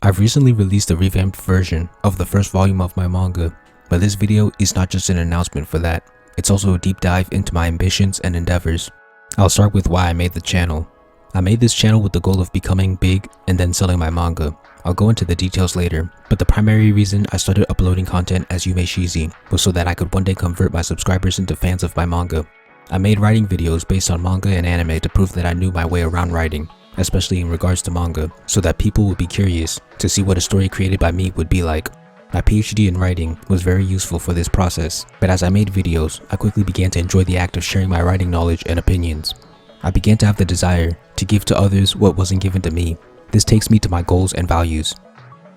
I've recently released a revamped version of the first volume of my manga, but this video is not just an announcement for that, it's also a deep dive into my ambitions and endeavors. I'll start with why I made the channel. I made this channel with the goal of becoming big and then selling my manga. I'll go into the details later, but the primary reason I started uploading content as Yumesuke was so that I could one day convert my subscribers into fans of my manga. I made writing videos based on manga and anime to prove that I knew my way around writing, especially in regards to manga, so that people would be curious to see what a story created by me would be like. My PhD in writing was very useful for this process, but as I made videos, I quickly began to enjoy the act of sharing my writing knowledge and opinions. I began to have the desire to give to others what wasn't given to me. This takes me to my goals and values.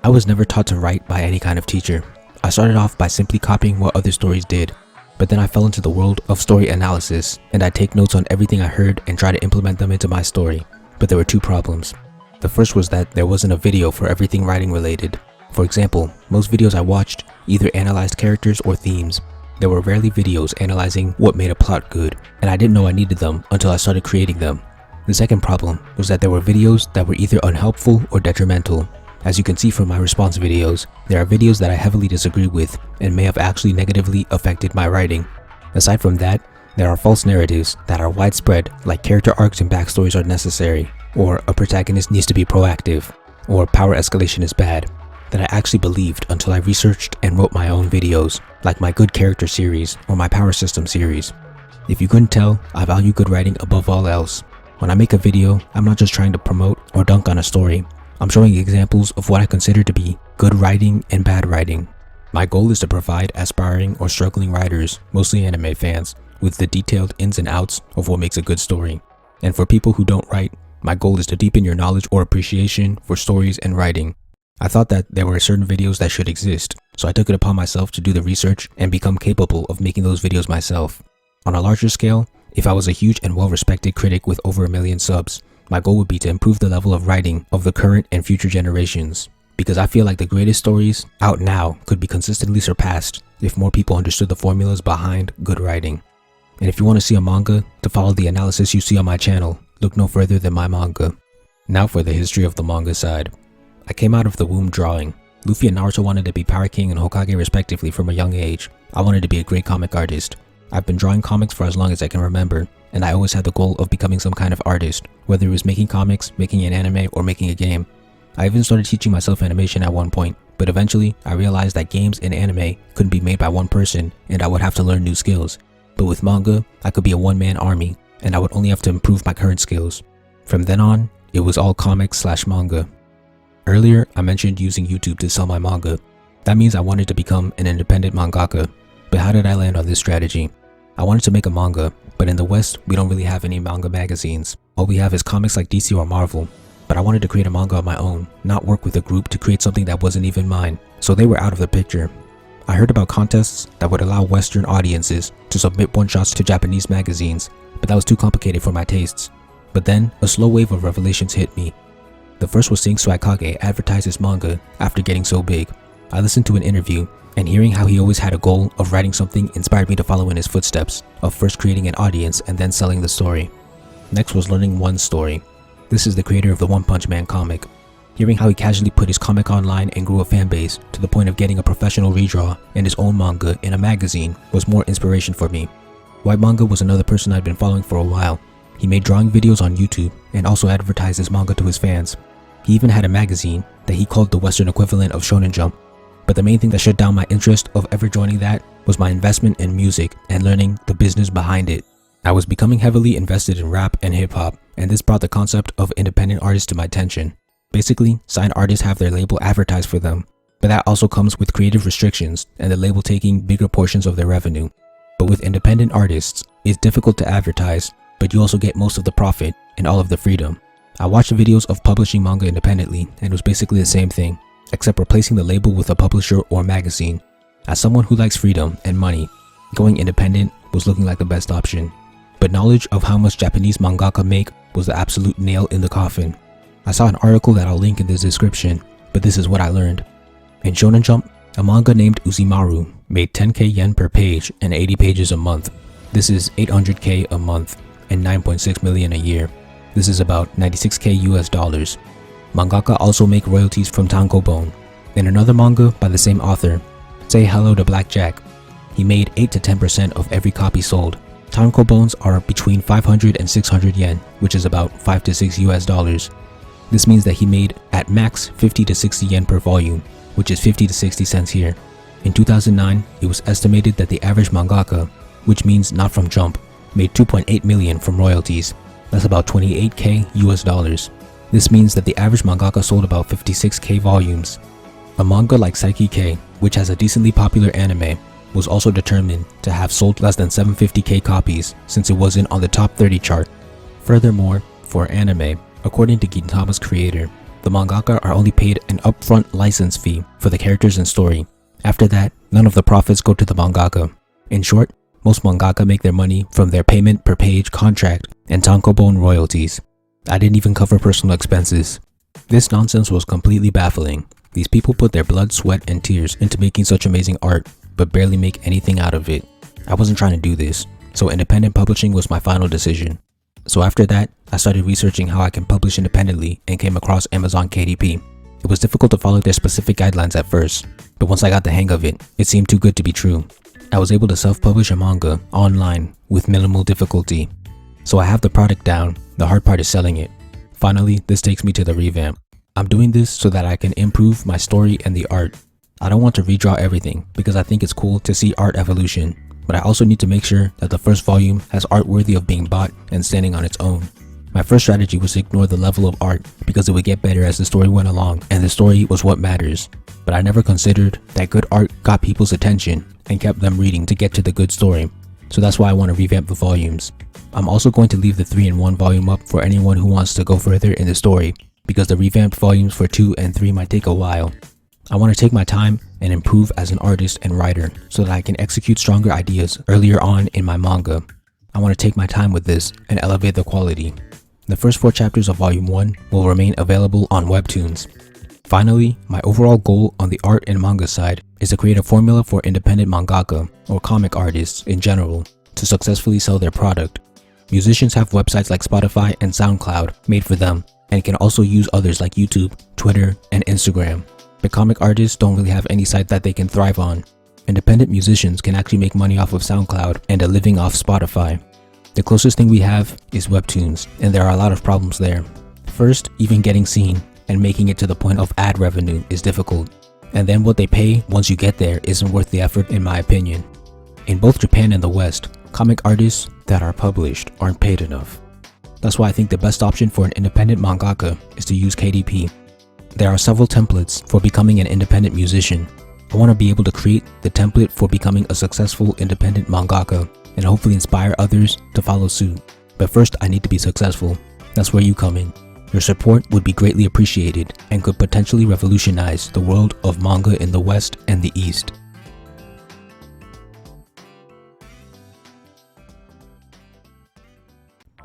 I was never taught to write by any kind of teacher. I started off by simply copying what other stories did, but then I fell into the world of story analysis, and I take notes on everything I heard and try to implement them into my story. But there were two problems. The first was that there wasn't a video for everything writing related. For example, most videos I watched either analyzed characters or themes. There were rarely videos analyzing what made a plot good, and I didn't know I needed them until I started creating them. The second problem was that there were videos that were either unhelpful or detrimental. As you can see from my response videos, there are videos that I heavily disagree with and may have actually negatively affected my writing. Aside from that, there are false narratives that are widespread, like character arcs and backstories are necessary, or a protagonist needs to be proactive, or power escalation is bad, that I actually believed until I researched and wrote my own videos, like my Good Character series or my Power System series. If you couldn't tell, I value good writing above all else. When I make a video, I'm not just trying to promote or dunk on a story. I'm showing examples of what I consider to be good writing and bad writing. My goal is to provide aspiring or struggling writers, mostly anime fans, with the detailed ins and outs of what makes a good story. And for people who don't write, my goal is to deepen your knowledge or appreciation for stories and writing. I thought that there were certain videos that should exist, so I took it upon myself to do the research and become capable of making those videos myself. On a larger scale, if I was a huge and well-respected critic with over 1 million subs, my goal would be to improve the level of writing of the current and future generations, because I feel like the greatest stories out now could be consistently surpassed if more people understood the formulas behind good writing. And if you want to see a manga to follow the analysis you see on my channel, look no further than my manga. Now for the history of the manga side. I came out of the womb drawing. Luffy and Naruto wanted to be Power King and Hokage respectively from a young age. I wanted to be a great comic artist. I've been drawing comics for as long as I can remember, and I always had the goal of becoming some kind of artist, whether it was making comics, making an anime, or making a game. I even started teaching myself animation at one point, but eventually I realized that games and anime couldn't be made by one person and I would have to learn new skills. But with manga, I could be a one-man army, and I would only have to improve my current skills. From then on, it was all comics/manga. Earlier, I mentioned using YouTube to sell my manga. That means I wanted to become an independent mangaka. But how did I land on this strategy? I wanted to make a manga, but in the West, we don't really have any manga magazines. All we have is comics like DC or Marvel. But I wanted to create a manga of my own, not work with a group to create something that wasn't even mine, so they were out of the picture. I heard about contests that would allow Western audiences to submit one-shots to Japanese magazines, but that was too complicated for my tastes. But then, a slow wave of revelations hit me. The first was seeing Suikage advertise his manga after getting so big. I listened to an interview, and hearing how he always had a goal of writing something inspired me to follow in his footsteps, of first creating an audience and then selling the story. Next was learning one story. This is the creator of the One Punch Man comic. Hearing how he casually put his comic online and grew a fan base to the point of getting a professional redraw and his own manga in a magazine was more inspiration for me. White Manga was another person I'd been following for a while. He made drawing videos on YouTube and also advertised his manga to his fans. He even had a magazine that he called the Western equivalent of Shonen Jump. But the main thing that shut down my interest of ever joining that was my investment in music and learning the business behind it. I was becoming heavily invested in rap and hip-hop, and this brought the concept of independent artists to my attention. Basically, signed artists have their label advertised for them, but that also comes with creative restrictions and the label taking bigger portions of their revenue. But with independent artists, it's difficult to advertise, but you also get most of the profit and all of the freedom. I watched videos of publishing manga independently, and it was basically the same thing, except replacing the label with a publisher or magazine. As someone who likes freedom and money, going independent was looking like the best option. But knowledge of how much Japanese mangaka make was the absolute nail in the coffin. I saw an article that I'll link in the description, but this is what I learned. In Shonen Jump, a manga named Uzimaru made 10k yen per page and 80 pages a month. This is 800k a month and 9.6 million a year. This is about 96k US dollars. Mangaka also make royalties from tankobon. In another manga by the same author, Say Hello to Blackjack, he made 8 to 10% of every copy sold. Tankobons are between 500 and 600 yen, which is about 5 to 6 US dollars. This means that he made at max 50 to 60 yen per volume, which is 50 to 60 cents here. In 2009, it was estimated that the average mangaka, which means not from Jump, made 2.8 million from royalties. That's about 28k US dollars. This means that the average mangaka sold about 56k volumes. A manga like Saiki K, which has a decently popular anime, was also determined to have sold less than 750k copies since it wasn't on the top 30 chart. Furthermore, for anime, according to Gintama's creator, the mangaka are only paid an upfront license fee for the characters and story. After that, none of the profits go to the mangaka. In short, most mangaka make their money from their payment per page contract and tankobon royalties. I didn't even cover personal expenses. This nonsense was completely baffling. These people put their blood, sweat, and tears into making such amazing art, but barely make anything out of it. I wasn't trying to do this, so independent publishing was my final decision. So after that, I started researching how I can publish independently and came across Amazon KDP. It was difficult to follow their specific guidelines at first, but once I got the hang of it, it seemed too good to be true. I was able to self-publish a manga online with minimal difficulty. So I have the product down, the hard part is selling it. Finally, this takes me to the revamp. I'm doing this so that I can improve my story and the art. I don't want to redraw everything because I think it's cool to see art evolution, but I also need to make sure that the first volume has art worthy of being bought and standing on its own. My first strategy was to ignore the level of art because it would get better as the story went along, and the story was what matters. But I never considered that good art got people's attention and kept them reading to get to the good story. So that's why I want to revamp the volumes. I'm also going to leave the 3-in-1 volume up for anyone who wants to go further in the story, because the revamped volumes for 2 and 3 might take a while. I want to take my time and improve as an artist and writer so that I can execute stronger ideas earlier on in my manga. I want to take my time with this and elevate the quality. The first 4 chapters of volume 1 will remain available on webtoons. Finally, my overall goal on the art and manga side is to create a formula for independent mangaka or comic artists in general to successfully sell their product. Musicians have websites like Spotify and SoundCloud made for them and can also use others like YouTube, Twitter, and Instagram. But comic artists don't really have any site that they can thrive on. Independent musicians can actually make money off of SoundCloud and a living off Spotify. The closest thing we have is webtoons, and there are a lot of problems there. First, even getting seen and making it to the point of ad revenue is difficult. And then what they pay once you get there isn't worth the effort in my opinion. In both Japan and the West, comic artists that are published aren't paid enough. That's why I think the best option for an independent mangaka is to use KDP. There are several templates for becoming an independent musician. I want to be able to create the template for becoming a successful independent mangaka and hopefully inspire others to follow suit. But first, I need to be successful. That's where you come in. Your support would be greatly appreciated and could potentially revolutionize the world of manga in the West and the East.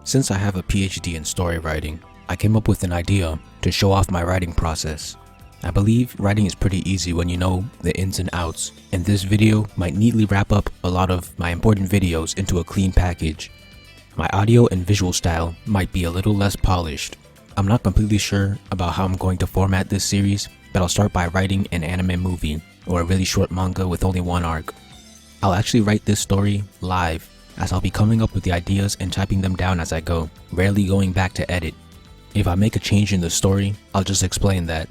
Since I have a PhD in story writing, I came up with an idea to show off my writing process. I believe writing is pretty easy when you know the ins and outs, and this video might neatly wrap up a lot of my important videos into a clean package. My audio and visual style might be a little less polished. I'm not completely sure about how I'm going to format this series, but I'll start by writing an anime movie or a really short manga with only one arc. I'll actually write this story live, as I'll be coming up with the ideas and typing them down as I go, rarely going back to edit. If I make a change in the story, I'll just explain that.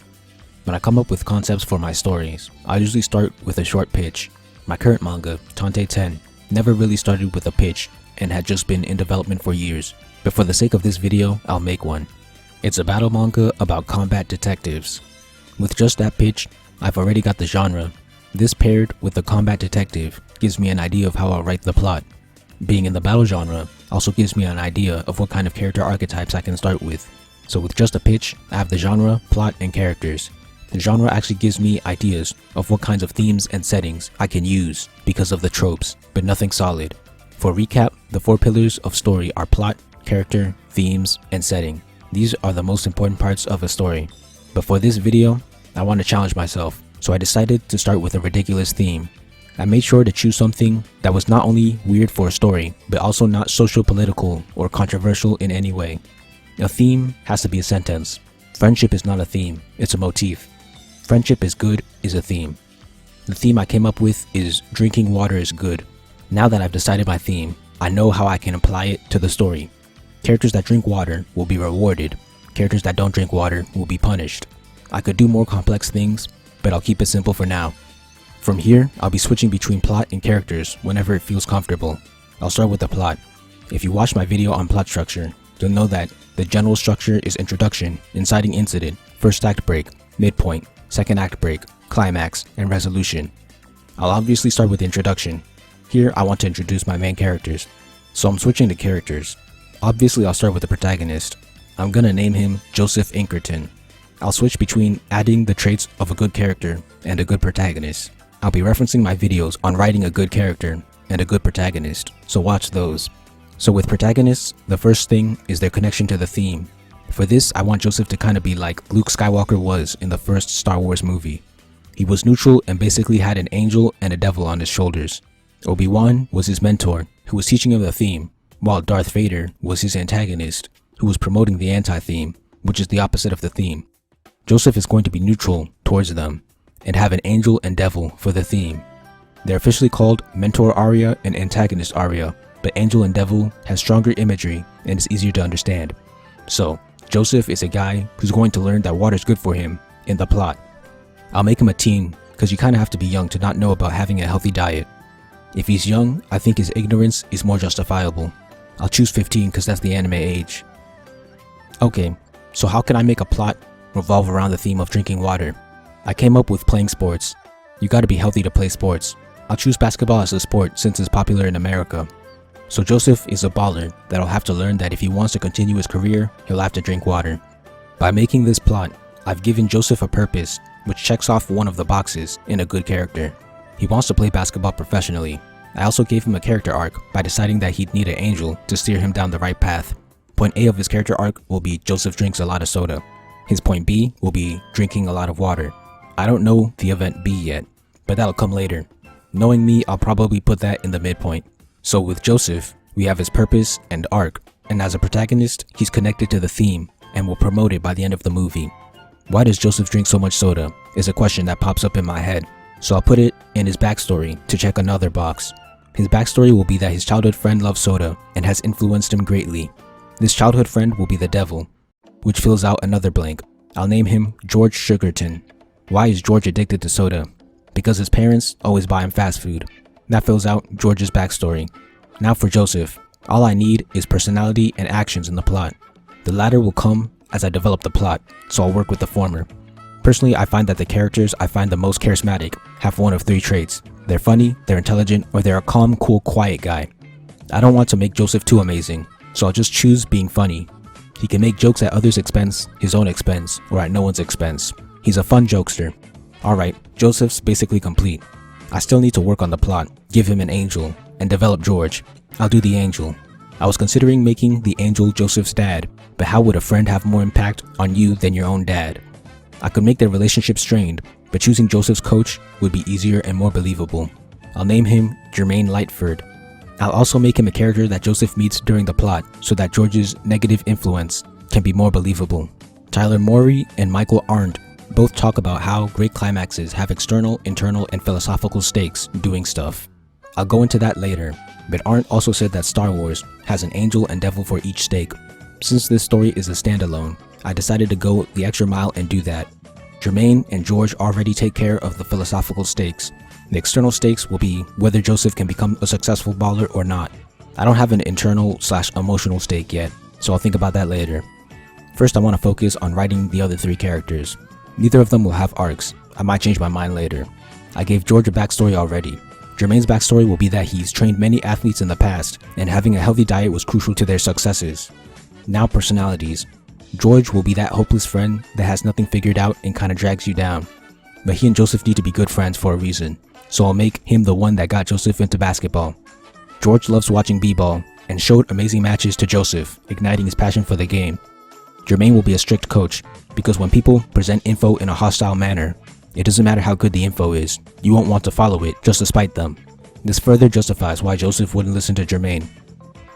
When I come up with concepts for my stories, I usually start with a short pitch. My current manga, Tante 10, never really started with a pitch and had just been in development for years, but for the sake of this video, I'll make one. It's a battle manga about combat detectives. With just that pitch, I've already got the genre. This paired with the combat detective gives me an idea of how I'll write the plot. Being in the battle genre also gives me an idea of what kind of character archetypes I can start with. So with just a pitch, I have the genre, plot, and characters. The genre actually gives me ideas of what kinds of themes and settings I can use because of the tropes, but nothing solid. For recap, the 4 pillars of story are plot, character, themes, and setting. These are the most important parts of a story. But for this video, I want to challenge myself, so I decided to start with a ridiculous theme. I made sure to choose something that was not only weird for a story, but also not social-political or controversial in any way. A theme has to be a sentence. Friendship is not a theme, it's a motif. Friendship is good is a theme. The theme I came up with is drinking water is good. Now that I've decided my theme, I know how I can apply it to the story. Characters that drink water will be rewarded. Characters that don't drink water will be punished. I could do more complex things, but I'll keep it simple for now. From here, I'll be switching between plot and characters whenever it feels comfortable. I'll start with the plot. If you watched my video on plot structure, you'll know that the general structure is introduction, inciting incident, first act break, midpoint, second act break, climax, and resolution. I'll obviously start with introduction. Here, I want to introduce my main characters, so I'm switching to characters. Obviously, I'll start with the protagonist. I'm gonna name him Joseph Inkerton. I'll switch between adding the traits of a good character and a good protagonist. I'll be referencing my videos on writing a good character and a good protagonist, so watch those. So with protagonists, the first thing is their connection to the theme. For this, I want Joseph to kind of be like Luke Skywalker was in the first Star Wars movie. He was neutral and basically had an angel and a devil on his shoulders. Obi-Wan was his mentor, who was teaching him the theme, while Darth Vader was his antagonist, who was promoting the anti-theme, which is the opposite of the theme. Joseph is going to be neutral towards them, and have an angel and devil for the theme. They're officially called Mentor Aria and Antagonist Aria, but angel and devil has stronger imagery and is easier to understand. So, Joseph is a guy who's going to learn that water is good for him in the plot. I'll make him a teen, because you kinda have to be young to not know about having a healthy diet. If he's young, I think his ignorance is more justifiable. I'll choose 15 because that's the anime age. Okay, so how can I make a plot revolve around the theme of drinking water? I came up with playing sports. You gotta be healthy to play sports. I'll choose basketball as a sport since it's popular in America. So Joseph is a baller that'll have to learn that if he wants to continue his career, he'll have to drink water. By making this plot, I've given Joseph a purpose, which checks off one of the boxes in a good character. He wants to play basketball professionally. I also gave him a character arc by deciding that he'd need an angel to steer him down the right path. Point A of his character arc will be Joseph drinks a lot of soda. His point B will be drinking a lot of water. I don't know the event B yet, but that'll come later. Knowing me, I'll probably put that in the midpoint. So with Joseph, we have his purpose and arc, and as a protagonist, he's connected to the theme and will promote it by the end of the movie. Why does Joseph drink so much soda is a question that pops up in my head, so I'll put it in his backstory to check another box. His backstory will be that his childhood friend loves soda and has influenced him greatly. This childhood friend will be the devil, which fills out another blank. I'll name him George Sugarton. Why is George addicted to soda? Because his parents always buy him fast food. That fills out George's backstory. Now for Joseph, all I need is personality and actions in the plot. The latter will come as I develop the plot, so I'll work with the former. Personally, I find that the characters I find the most charismatic have one of 3 traits. They're funny, they're intelligent, or they're a calm, cool, quiet guy. I don't want to make Joseph too amazing, so I'll just choose being funny. He can make jokes at others' expense, his own expense, or at no one's expense. He's a fun jokester. Alright, Joseph's basically complete. I still need to work on the plot, give him an angel, and develop George. I'll do the angel. I was considering making the angel Joseph's dad, but how would a friend have more impact on you than your own dad? I could make their relationship strained, but choosing Joseph's coach would be easier and more believable. I'll name him Jermaine Lightford. I'll also make him a character that Joseph meets during the plot so that George's negative influence can be more believable. Tyler Morey and Michael Arndt both talk about how great climaxes have external, internal, and philosophical stakes doing stuff. I'll go into that later, but Arndt also said that Star Wars has an angel and devil for each stake. Since this story is a standalone, I decided to go the extra mile and do that. Jermaine and George already take care of the philosophical stakes. The external stakes will be whether Joseph can become a successful baller or not. I don't have an internal/emotional stake yet, so I'll think about that later. First, I want to focus on writing the other 3 characters. Neither of them will have arcs. I might change my mind later. I gave George a backstory already. Jermaine's backstory will be that he's trained many athletes in the past, and having a healthy diet was crucial to their successes. Now personalities. George will be that hopeless friend that has nothing figured out and kinda drags you down. But he and Joseph need to be good friends for a reason, so I'll make him the one that got Joseph into basketball. George loves watching b-ball and showed amazing matches to Joseph, igniting his passion for the game. Jermaine will be a strict coach, because when people present info in a hostile manner, it doesn't matter how good the info is, you won't want to follow it just to spite them. This further justifies why Joseph wouldn't listen to Jermaine.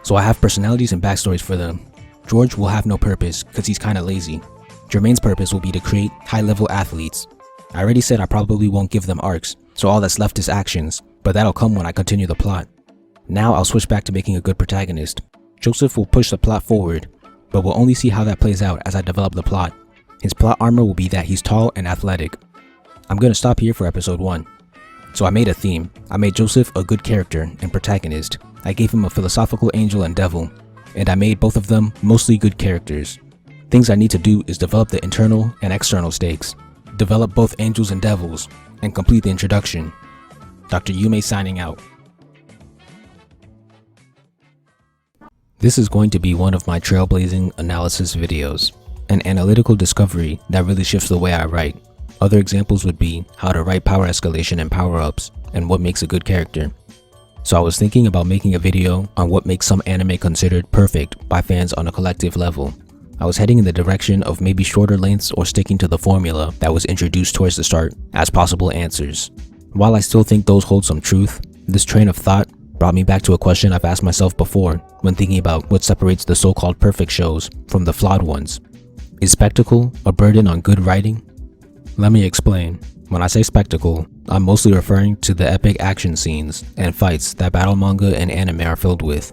So I have personalities and backstories for them. George will have no purpose because he's kinda lazy. Jermaine's purpose will be to create high-level athletes. I already said I probably won't give them arcs, so all that's left is actions, but that'll come when I continue the plot. Now I'll switch back to making a good protagonist. Joseph will push the plot forward, but we'll only see how that plays out as I develop the plot. His plot armor will be that he's tall and athletic. I'm gonna stop here for episode 1. So I made a theme. I made Joseph a good character and protagonist. I gave him a philosophical angel and devil, and I made both of them mostly good characters. Things I need to do is develop the internal and external stakes, develop both angels and devils, and complete the introduction. Dr. Yume signing out. This is going to be one of my trailblazing analysis videos, an analytical discovery that really shifts the way I write. Other examples would be how to write power escalation and power-ups, and what makes a good character. So I was thinking about making a video on what makes some anime considered perfect by fans on a collective level. I was heading in the direction of maybe shorter lengths or sticking to the formula that was introduced towards the start as possible answers. While I still think those hold some truth, this train of thought brought me back to a question I've asked myself before when thinking about what separates the so-called perfect shows from the flawed ones. Is spectacle a burden on good writing? Let me explain. When I say spectacle, I'm mostly referring to the epic action scenes and fights that battle manga and anime are filled with.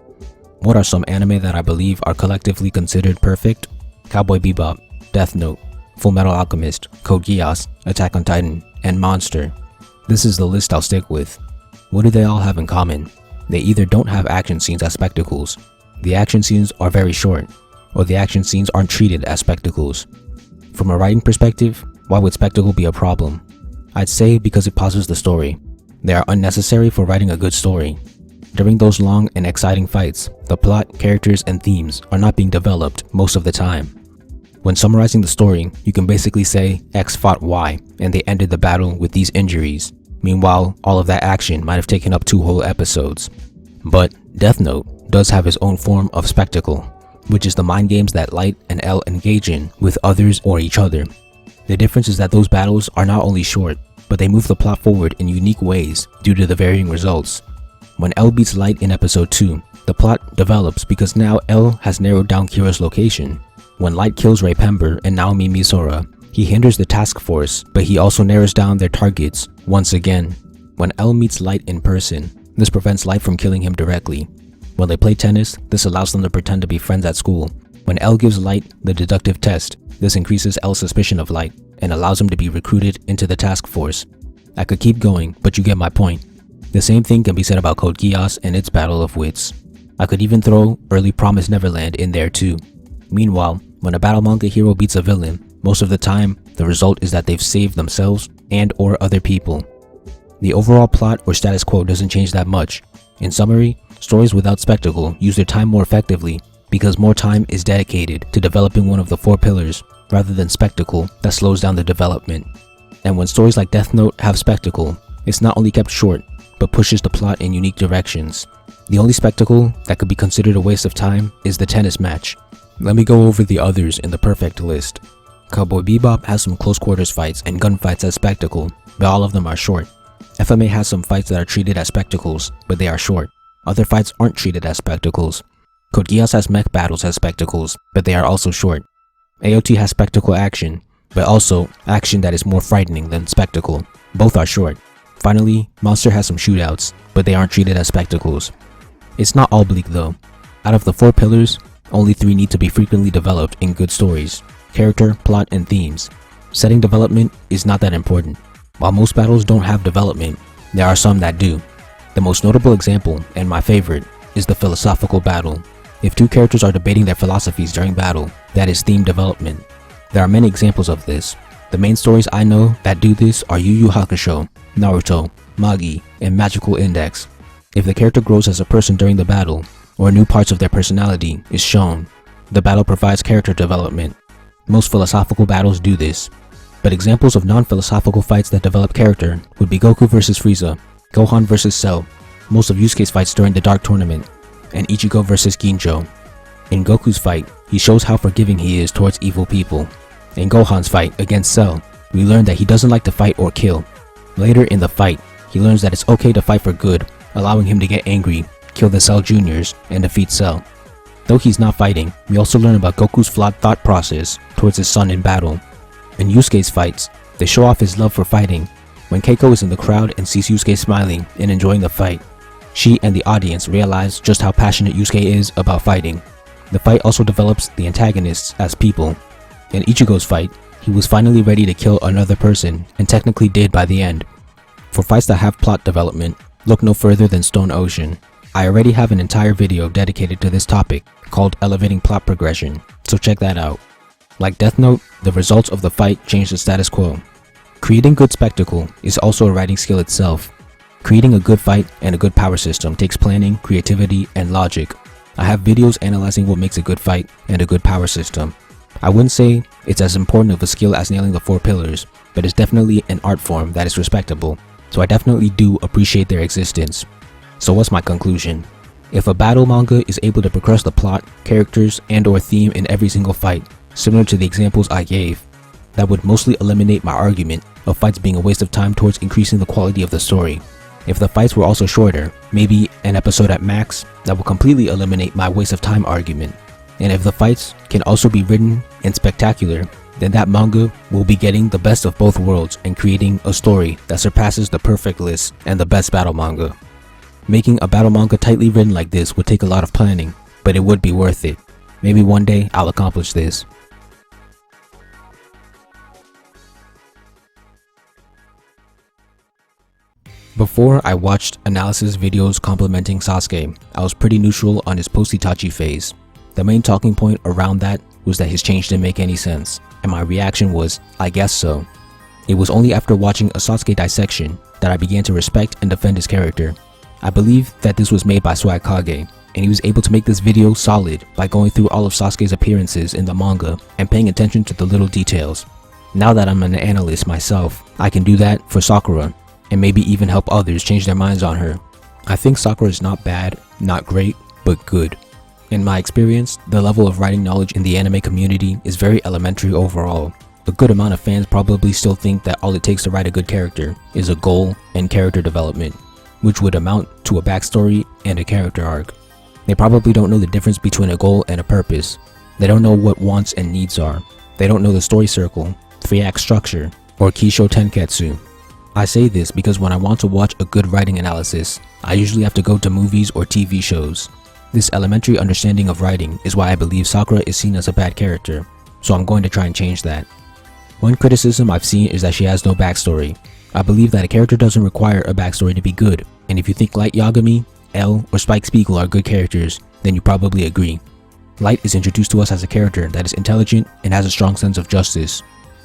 What are some anime that I believe are collectively considered perfect? Cowboy Bebop, Death Note, Fullmetal Alchemist, Code Geass, Attack on Titan, and Monster. This is the list I'll stick with. What do they all have in common? They either don't have action scenes as spectacles, the action scenes are very short, or the action scenes aren't treated as spectacles. From a writing perspective, why would spectacle be a problem? I'd say because it pauses the story. They are unnecessary for writing a good story. During those long and exciting fights, the plot, characters, and themes are not being developed most of the time. When summarizing the story, you can basically say X fought Y, and they ended the battle with these injuries. Meanwhile, all of that action might have taken up 2 whole episodes. But Death Note does have its own form of spectacle, which is the mind games that Light and L engage in with others or each other. The difference is that those battles are not only short, but they move the plot forward in unique ways due to the varying results. When L beats Light in episode 2, the plot develops because now L has narrowed down Kira's location. When Light kills Ray Pember and Naomi Misora, he hinders the task force, but he also narrows down their targets once again. When L meets Light in person, this prevents Light from killing him directly. When they play tennis, this allows them to pretend to be friends at school. When L gives Light the deductive test, this increases L's suspicion of Light and allows him to be recruited into the task force. I could keep going, but you get my point. The same thing can be said about Code Geass and its battle of wits. I could even throw early Promised Neverland in there too. Meanwhile, when a battle manga hero beats a villain, most of the time, the result is that they've saved themselves and or other people. The overall plot or status quo doesn't change that much. In summary, stories without spectacle use their time more effectively because more time is dedicated to developing one of the 4 pillars rather than spectacle that slows down the development. And when stories like Death Note have spectacle, it's not only kept short, but pushes the plot in unique directions. The only spectacle that could be considered a waste of time is the tennis match. Let me go over the others in the perfect list. Cowboy Bebop has some close quarters fights and gunfights as spectacle, but all of them are short. FMA has some fights that are treated as spectacles, but they are short. Other fights aren't treated as spectacles. Code Geass has mech battles as spectacles, but they are also short. AOT has spectacle action, but also action that is more frightening than spectacle. Both are short. Finally, Monster has some shootouts, but they aren't treated as spectacles. It's not all bleak though. Out of the 4 pillars, only 3 need to be frequently developed in good stories: character, plot, and themes. Setting development is not that important. While most battles don't have development, there are some that do. The most notable example, and my favorite, is the philosophical battle. If 2 characters are debating their philosophies during battle, that is theme development. There are many examples of this. The main stories I know that do this are Yu Yu Hakusho, Naruto, Magi, and Magical Index. If the character grows as a person during the battle, or new parts of their personality is shown, the battle provides character development. Most philosophical battles do this, but examples of non-philosophical fights that develop character would be Goku vs Frieza, Gohan vs Cell, most of Yusuke's fights during the Dark Tournament, and Ichigo vs Ginjo. In Goku's fight, he shows how forgiving he is towards evil people. In Gohan's fight against Cell, we learn that he doesn't like to fight or kill. Later in the fight, he learns that it's okay to fight for good, allowing him to get angry, kill the Cell Juniors, and defeat Cell. Though he's not fighting, we also learn about Goku's flawed thought process towards his son in battle. In Yusuke's fights, they show off his love for fighting. When Keiko is in the crowd and sees Yusuke smiling and enjoying the fight, she and the audience realize just how passionate Yusuke is about fighting. The fight also develops the antagonists as people. In Ichigo's fight, he was finally ready to kill another person, and technically did by the end. For fights that have plot development, look no further than Stone Ocean. I already have an entire video dedicated to this topic called Elevating Plot Progression, so check that out. Like Death Note, the results of the fight change the status quo. Creating good spectacle is also a writing skill itself. Creating a good fight and a good power system takes planning, creativity, and logic. I have videos analyzing what makes a good fight and a good power system. I wouldn't say it's as important of a skill as nailing the 4 pillars, but it's definitely an art form that is respectable, so I definitely do appreciate their existence. So what's my conclusion? If a battle manga is able to progress the plot, characters, and/or theme in every single fight, similar to the examples I gave, that would mostly eliminate my argument of fights being a waste of time towards increasing the quality of the story. If the fights were also shorter, maybe an episode at max, that will completely eliminate my waste of time argument. And if the fights can also be written and spectacular, then that manga will be getting the best of both worlds and creating a story that surpasses the perfect list and the best battle manga. Making a battle manga tightly written like this would take a lot of planning, but it would be worth it. Maybe one day I'll accomplish this. Before I watched analysis videos complimenting Sasuke, I was pretty neutral on his post-Itachi phase. The main talking point around that was that his change didn't make any sense, and my reaction was, I guess so. It was only after watching a Sasuke dissection that I began to respect and defend his character. I believe that this was made by Suikage, and he was able to make this video solid by going through all of Sasuke's appearances in the manga and paying attention to the little details. Now that I'm an analyst myself, I can do that for Sakura, and maybe even help others change their minds on her. I think Sakura is not bad, not great, but good. In my experience, the level of writing knowledge in the anime community is very elementary overall. A good amount of fans probably still think that all it takes to write a good character is a goal and character development, which would amount to a backstory and a character arc. They probably don't know the difference between a goal and a purpose. They don't know what wants and needs are. They don't know the story circle, 3-act structure, or Kisho Tenketsu. I say this because when I want to watch a good writing analysis, I usually have to go to movies or TV shows. This elementary understanding of writing is why I believe Sakura is seen as a bad character, so I'm going to try and change that. One criticism I've seen is that she has no backstory. I believe that a character doesn't require a backstory to be good, and if you think Light Yagami, L, or Spike Spiegel are good characters, then you probably agree. Light is introduced to us as a character that is intelligent and has a strong sense of justice.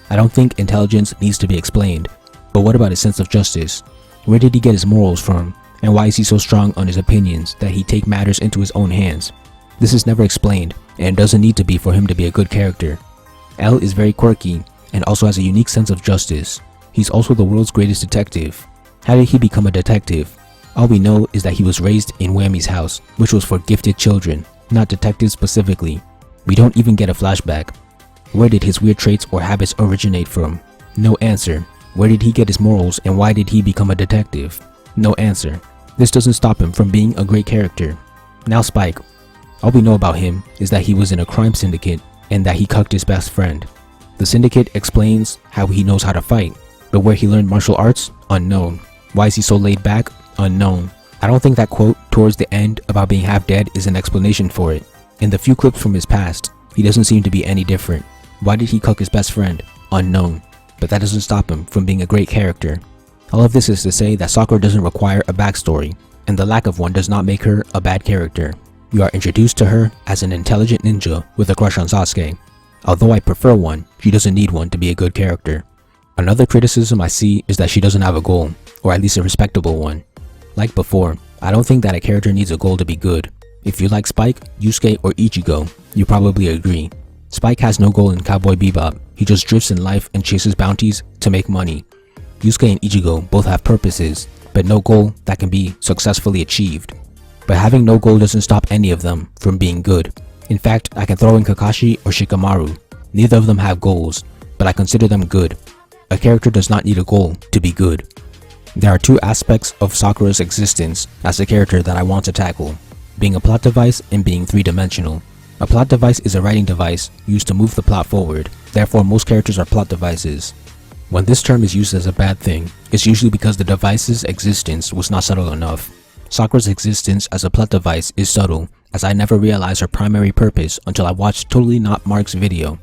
I don't think intelligence needs to be explained, but what about his sense of justice? Where did he get his morals from, and why is he so strong on his opinions that he take matters into his own hands? This is never explained, and it doesn't need to be for him to be a good character. L is very quirky, and also has a unique sense of justice. He's also the world's greatest detective. How did he become a detective? All we know is that he was raised in Whammy's house, which was for gifted children, not detectives specifically. We don't even get a flashback. Where did his weird traits or habits originate from? No answer. Where did he get his morals and why did he become a detective? No answer. This doesn't stop him from being a great character. Now Spike. All we know about him is that he was in a crime syndicate and that he cucked his best friend. The syndicate explains how he knows how to fight, but where he learned martial arts? Unknown. Why is he so laid back? Unknown. I don't think that quote towards the end about being half dead is an explanation for it. In the few clips from his past, he doesn't seem to be any different. Why did he cuck his best friend? Unknown. But that doesn't stop him from being a great character. All of this is to say that Sakura doesn't require a backstory, and the lack of one does not make her a bad character. We are introduced to her as an intelligent ninja with a crush on Sasuke. Although I prefer one, she doesn't need one to be a good character. Another criticism I see is that she doesn't have a goal, or at least a respectable one. Like before, I don't think that a character needs a goal to be good. If you like Spike, Yusuke, or Ichigo, you probably agree. Spike has no goal in Cowboy Bebop. He just drifts in life and chases bounties to make money. Yusuke and Ichigo both have purposes, but no goal that can be successfully achieved. But having no goal doesn't stop any of them from being good. In fact, I can throw in Kakashi or Shikamaru. Neither of them have goals, but I consider them good. A character does not need a goal to be good. There are two aspects of Sakura's existence as a character that I want to tackle. being a plot device and being three-dimensional. A plot device is a writing device used to move the plot forward, therefore most characters are plot devices. When this term is used as a bad thing, it's usually because the device's existence was not subtle enough. Sakura's existence as a plot device is subtle, as I never realized her primary purpose until I watched Totally Not Mark's video.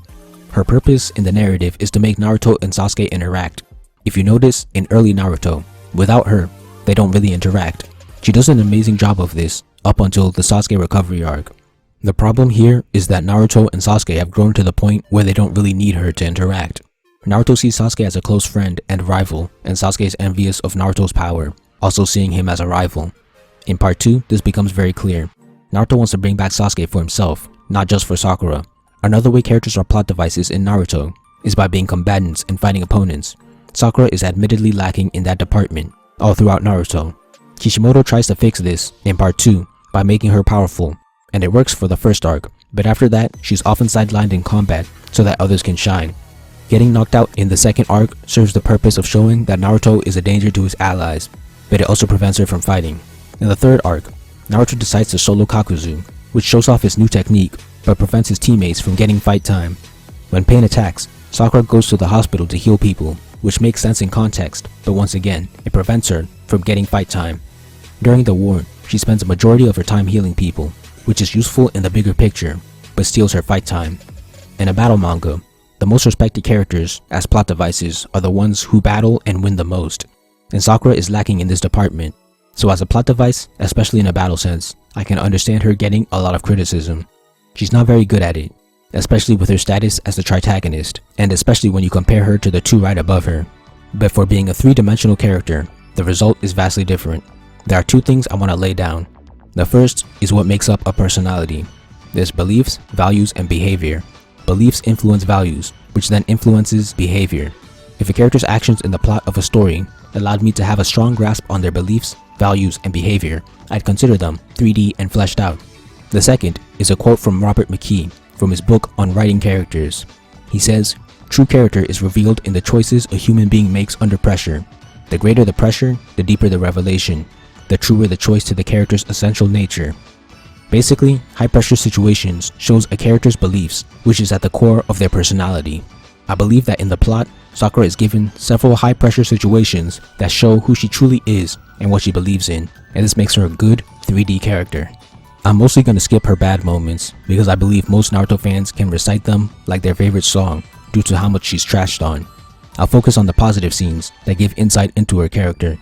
Her purpose in the narrative is to make Naruto and Sasuke interact. If you notice, in early Naruto, without her, they don't really interact. She does an amazing job of this, up until the Sasuke recovery arc. The problem here is that Naruto and Sasuke have grown to the point where they don't really need her to interact. Naruto sees Sasuke as a close friend and rival, and Sasuke is envious of Naruto's power, also seeing him as a rival. In part 2, this becomes very clear. Naruto wants to bring back Sasuke for himself, not just for Sakura. Another way characters are plot devices in Naruto is by being combatants and fighting opponents. Sakura is admittedly lacking in that department all throughout Naruto. Kishimoto tries to fix this in part 2 by making her powerful, and it works for the first arc, but after that, she's often sidelined in combat so that others can shine. Getting knocked out in the second arc serves the purpose of showing that Naruto is a danger to his allies, but it also prevents her from fighting. In the third arc, Naruto decides to solo Kakuzu, which shows off his new technique, but prevents his teammates from getting fight time. When pain attacks, Sakura goes to the hospital to heal people, which makes sense in context, but once again, it prevents her from getting fight time. During the war, she spends a majority of her time healing people, which is useful in the bigger picture, but steals her fight time. In a battle manga, the most respected characters as plot devices are the ones who battle and win the most, and Sakura is lacking in this department. So as a plot device, especially in a battle sense, I can understand her getting a lot of criticism. She's not very good at it, especially with her status as the tritagonist, and especially when you compare her to the two right above her. But for being a three-dimensional character, the result is vastly different. There are two things I want to lay down. The first is what makes up a personality. There's beliefs, values, and behavior. Beliefs influence values, which then influences behavior. If a character's actions in the plot of a story allowed me to have a strong grasp on their beliefs, values, and behavior, I'd consider them 3D and fleshed out. The second is a quote from Robert McKee from his book on writing characters. He says, "True character is revealed in the choices a human being makes under pressure. The greater the pressure, the deeper the revelation. The truer the choice to the character's essential nature." Basically, high-pressure situations shows a character's beliefs, which is at the core of their personality. I believe that in the plot, Sakura is given several high-pressure situations that show who she truly is and what she believes in, and this makes her a good 3D character. I'm mostly going to skip her bad moments, because I believe most Naruto fans can recite them like their favorite song due to how much she's trashed on. I'll focus on the positive scenes that give insight into her character.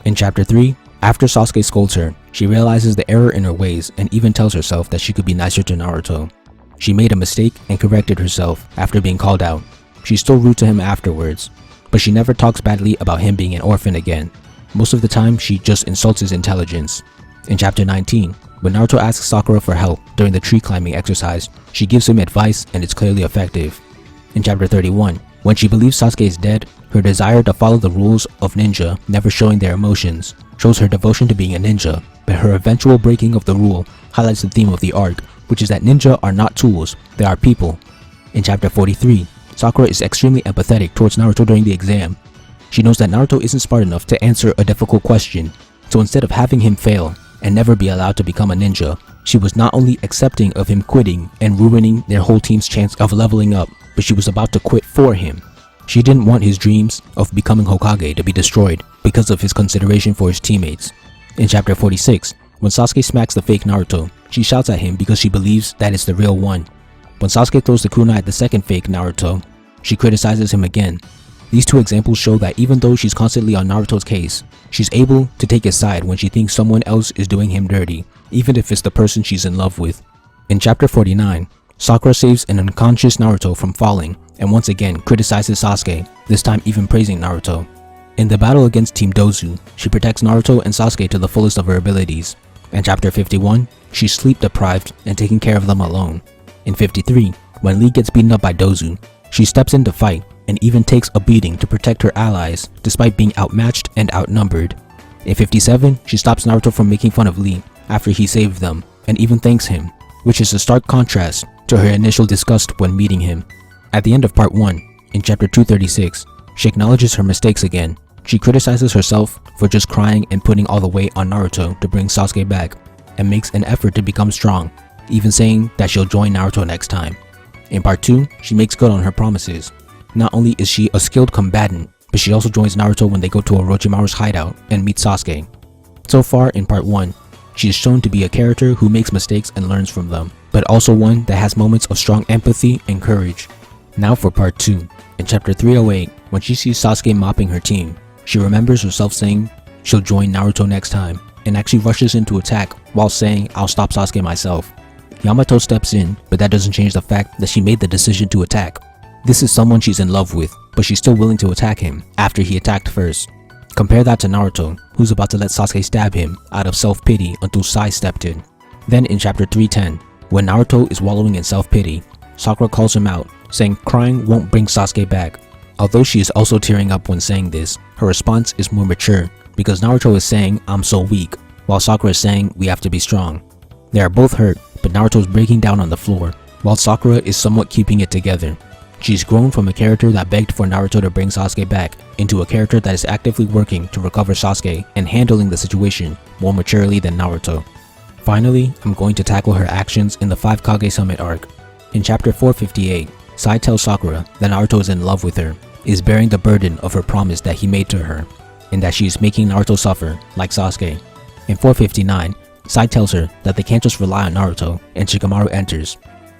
In chapter 3, after Sasuke scolds her, she realizes the error in her ways and even tells herself that she could be nicer to Naruto. She made a mistake and corrected herself after being called out. She's still rude to him afterwards, but she never talks badly about him being an orphan again. Most of the time, she just insults his intelligence. In chapter 19, when Naruto asks Sakura for help during the tree climbing exercise, she gives him advice and it's clearly effective. In chapter 31, when she believes Sasuke is dead, her desire to follow the rules of ninja, never showing their emotions, shows her devotion to being a ninja, but her eventual breaking of the rule highlights the theme of the arc, which is that ninja are not tools, they are people. In chapter 43, Sakura is extremely empathetic towards Naruto during the exam. She knows that Naruto isn't smart enough to answer a difficult question, so instead of having him fail and never be allowed to become a ninja, she was not only accepting of him quitting and ruining their whole team's chance of leveling up, but she was about to quit for him. She didn't want his dreams of becoming Hokage to be destroyed because of his consideration for his teammates. In chapter 46, when Sasuke smacks the fake Naruto, she shouts at him because she believes that it's the real one. When Sasuke throws the kunai at the second fake Naruto, she criticizes him again. These two examples show that even though she's constantly on Naruto's case, she's able to take his side when she thinks someone else is doing him dirty, even if it's the person she's in love with. In chapter 49, Sakura saves an unconscious Naruto from falling and once again criticizes Sasuke, this time even praising Naruto. In the battle against Team Dozu, she protects Naruto and Sasuke to the fullest of her abilities. In chapter 51, she's sleep deprived and taking care of them alone. In 53, when Lee gets beaten up by Dozu, she steps in to fight and even takes a beating to protect her allies despite being outmatched and outnumbered. In 57, she stops Naruto from making fun of Lee after he saved them and even thanks him, which is a stark contrast to her initial disgust when meeting him. At the end of part 1, in chapter 236, she acknowledges her mistakes again. She criticizes herself for just crying and putting all the weight on Naruto to bring Sasuke back. and makes an effort to become strong, even saying that she'll join Naruto next time. In part 2, she makes good on her promises. Not only is she a skilled combatant, but she also joins Naruto when they go to Orochimaru's hideout and meet Sasuke. So far in part 1, she is shown to be a character who makes mistakes and learns from them, but also one that has moments of strong empathy and courage. Now for part 2. In chapter 308, when she sees Sasuke mopping her team, she remembers herself saying she'll join Naruto next time, and actually rushes in to attack while saying, "I'll stop Sasuke myself." Yamato steps in, but that doesn't change the fact that she made the decision to attack. This is someone she's in love with, but she's still willing to attack him after he attacked first. Compare that to Naruto, who's about to let Sasuke stab him out of self-pity until Sai stepped in. Then in chapter 310, when Naruto is wallowing in self-pity, Sakura calls him out, saying crying won't bring Sasuke back. Although she is also tearing up when saying this, her response is more mature, because Naruto is saying, "I'm so weak," while Sakura is saying, "We have to be strong." They are both hurt, but Naruto is breaking down on the floor, while Sakura is somewhat keeping it together. She's grown from a character that begged for Naruto to bring Sasuke back into a character that is actively working to recover Sasuke and handling the situation more maturely than Naruto. Finally, I'm going to tackle her actions in the 5 Kage Summit arc. In chapter 458, Sai tells Sakura that Naruto is in love with her, is bearing the burden of her promise that he made to her, and that she is making Naruto suffer like Sasuke. In 459, Sai tells her that they can't just rely on Naruto, and Shikamaru enters.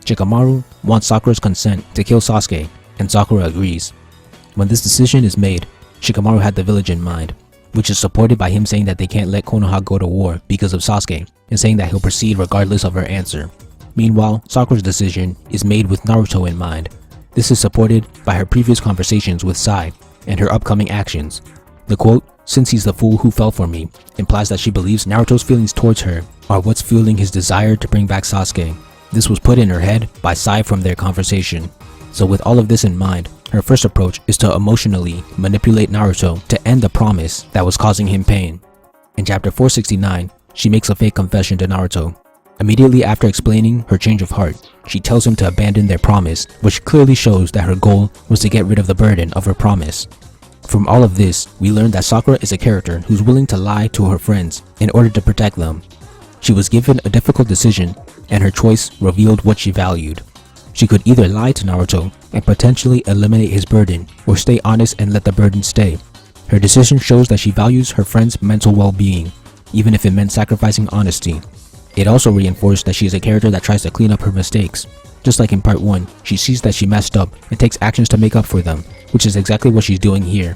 Shikamaru wants Sakura's consent to kill Sasuke, and Sakura agrees. When this decision is made, Shikamaru had the village in mind, which is supported by him saying that they can't let Konoha go to war because of Sasuke, and saying that he'll proceed regardless of her answer. Meanwhile, Sakura's decision is made with Naruto in mind. This is supported by her previous conversations with Sai and her upcoming actions. The quote, "Since he's the fool who fell for me," implies that she believes Naruto's feelings towards her are what's fueling his desire to bring back Sasuke. This was put in her head by Sai from their conversation. So with all of this in mind, her first approach is to emotionally manipulate Naruto to end the promise that was causing him pain. In chapter 469, she makes a fake confession to Naruto. Immediately after explaining her change of heart, she tells him to abandon their promise, which clearly shows that her goal was to get rid of the burden of her promise. From all of this, we learn that Sakura is a character who's willing to lie to her friends in order to protect them. She was given a difficult decision, and her choice revealed what she valued. She could either lie to Naruto and potentially eliminate his burden, or stay honest and let the burden stay. Her decision shows that she values her friend's mental well-being, even if it meant sacrificing honesty. It also reinforced that she is a character that tries to clean up her mistakes. Just like in part 1, she sees that she messed up and takes actions to make up for them, which is exactly what she's doing here.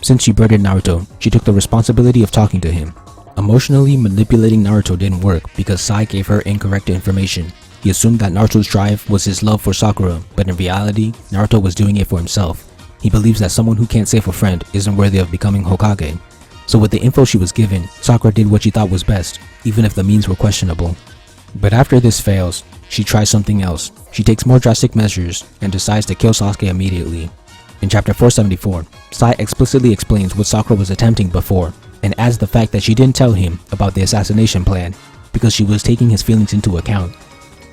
Since she burdened Naruto, she took the responsibility of talking to him. Emotionally manipulating Naruto didn't work because Sai gave her incorrect information. He assumed that Naruto's drive was his love for Sakura, but in reality, Naruto was doing it for himself. He believes that someone who can't save a friend isn't worthy of becoming Hokage. So with the info she was given, Sakura did what she thought was best, even if the means were questionable. But after this fails, she tries something else. She takes more drastic measures and decides to kill Sasuke immediately. In chapter 474, Sai explicitly explains what Sakura was attempting before, and adds the fact that she didn't tell him about the assassination plan because she was taking his feelings into account.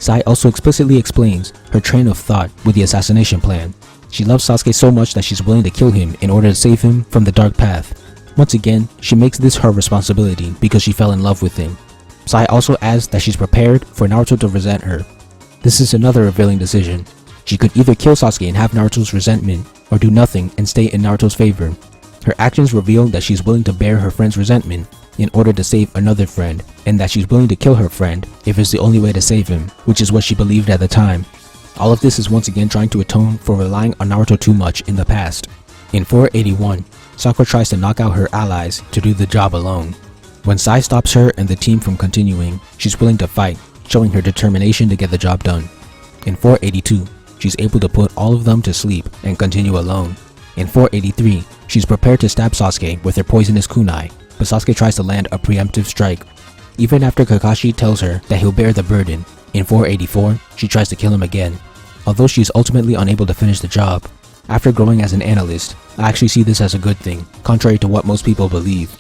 Sai also explicitly explains her train of thought with the assassination plan. She loves Sasuke so much that she's willing to kill him in order to save him from the dark path. Once again, she makes this her responsibility because she fell in love with him. Sai also adds that she's prepared for Naruto to resent her. This is another revealing decision. She could either kill Sasuke and have Naruto's resentment, or do nothing and stay in Naruto's favor. Her actions reveal that she's willing to bear her friend's resentment in order to save another friend, and that she's willing to kill her friend if it's the only way to save him, which is what she believed at the time. All of this is once again trying to atone for relying on Naruto too much in the past. In 481, Sakura tries to knock out her allies to do the job alone. When Sai stops her and the team from continuing, she's willing to fight, showing her determination to get the job done. In 482, she's able to put all of them to sleep and continue alone. In 483, she's prepared to stab Sasuke with her poisonous kunai, but Sasuke tries to land a preemptive strike. Even after Kakashi tells her that he'll bear the burden, in 484, she tries to kill him again. Although she's ultimately unable to finish the job. After growing as an analyst, I actually see this as a good thing, contrary to what most people believe.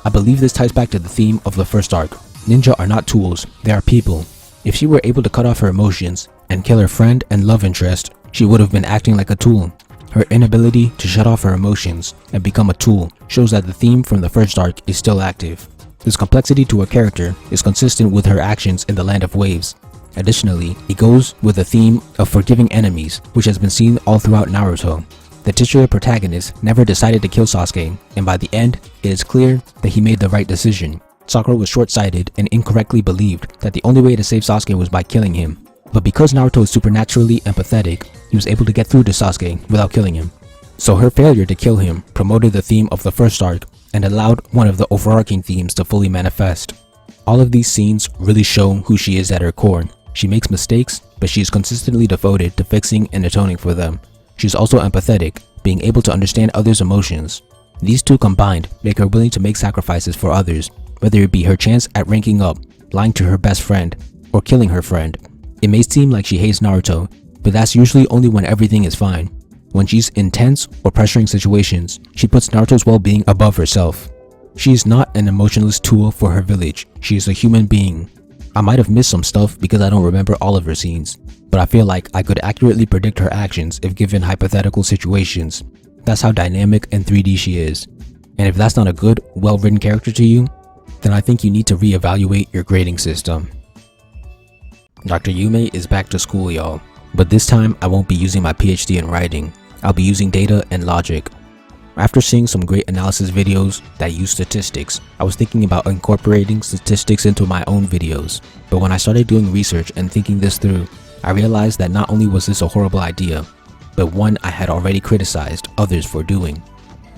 I believe this ties back to the theme of the first arc. Ninja are not tools, they are people. If she were able to cut off her emotions and kill her friend and love interest, she would have been acting like a tool. Her inability to shut off her emotions and become a tool shows that the theme from the first arc is still active. This complexity to her character is consistent with her actions in the Land of Waves. Additionally, it goes with the theme of forgiving enemies, which has been seen all throughout Naruto. The titular protagonist never decided to kill Sasuke, and by the end, it is clear that he made the right decision. Sakura was short-sighted and incorrectly believed that the only way to save Sasuke was by killing him. But because Naruto is supernaturally empathetic, he was able to get through to Sasuke without killing him. So her failure to kill him promoted the theme of the first arc and allowed one of the overarching themes to fully manifest. All of these scenes really show who she is at her core. She makes mistakes, but she is consistently devoted to fixing and atoning for them. She's also empathetic, being able to understand others' emotions. These two combined make her willing to make sacrifices for others, whether it be her chance at ranking up, lying to her best friend, or killing her friend. It may seem like she hates Naruto, but that's usually only when everything is fine. When she's in tense or pressuring situations, she puts Naruto's well-being above herself. She is not an emotionless tool for her village, she is a human being. I might have missed some stuff because I don't remember all of her scenes, but I feel like I could accurately predict her actions if given hypothetical situations. That's how dynamic and 3D she is. And if that's not a good, well-written character to you, then I think you need to reevaluate your grading system. Dr. Yume is back to school, y'all. But this time, I won't be using my PhD in writing. I'll be using data and logic. After seeing some great analysis videos that use statistics, I was thinking about incorporating statistics into my own videos. But when I started doing research and thinking this through, I realized that not only was this a horrible idea, but one I had already criticized others for doing.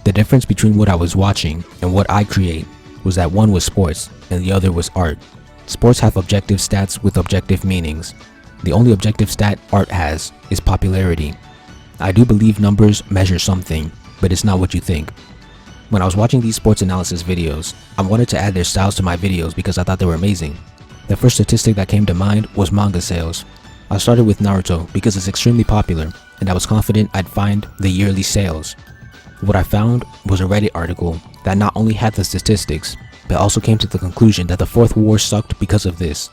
The difference between what I was watching and what I create was that one was sports and the other was art. Sports have objective stats with objective meanings. The only objective stat art has is popularity. I do believe numbers measure something, but it's not what you think. When I was watching these sports analysis videos, I wanted to add their styles to my videos because I thought they were amazing. The first statistic that came to mind was manga sales. I started with Naruto because it's extremely popular, and I was confident I'd find the yearly sales. What I found was a Reddit article that not only had the statistics, but also came to the conclusion that the fourth war sucked because of this.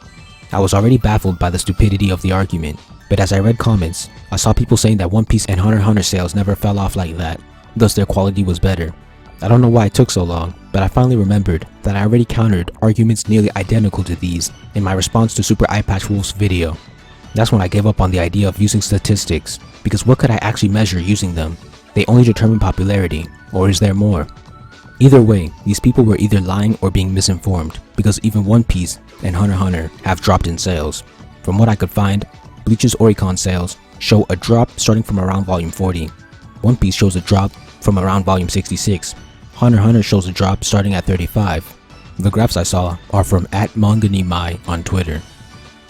I was already baffled by the stupidity of the argument, but as I read comments, I saw people saying that One Piece and Hunter x Hunter sales never fell off like that, thus their quality was better. I don't know why it took so long, but I finally remembered that I already countered arguments nearly identical to these in my response to Super Eyepatch Wolf's video. That's when I gave up on the idea of using statistics, because what could I actually measure using them? They only determine popularity, or is there more? Either way, these people were either lying or being misinformed, because even One Piece and Hunter x Hunter have dropped in sales. From what I could find, Bleach's Oricon sales show a drop starting from around volume 40. One Piece shows a drop from around volume 66. Hunter x Hunter shows a drop starting at 35. The graphs I saw are from @manganimai on Twitter.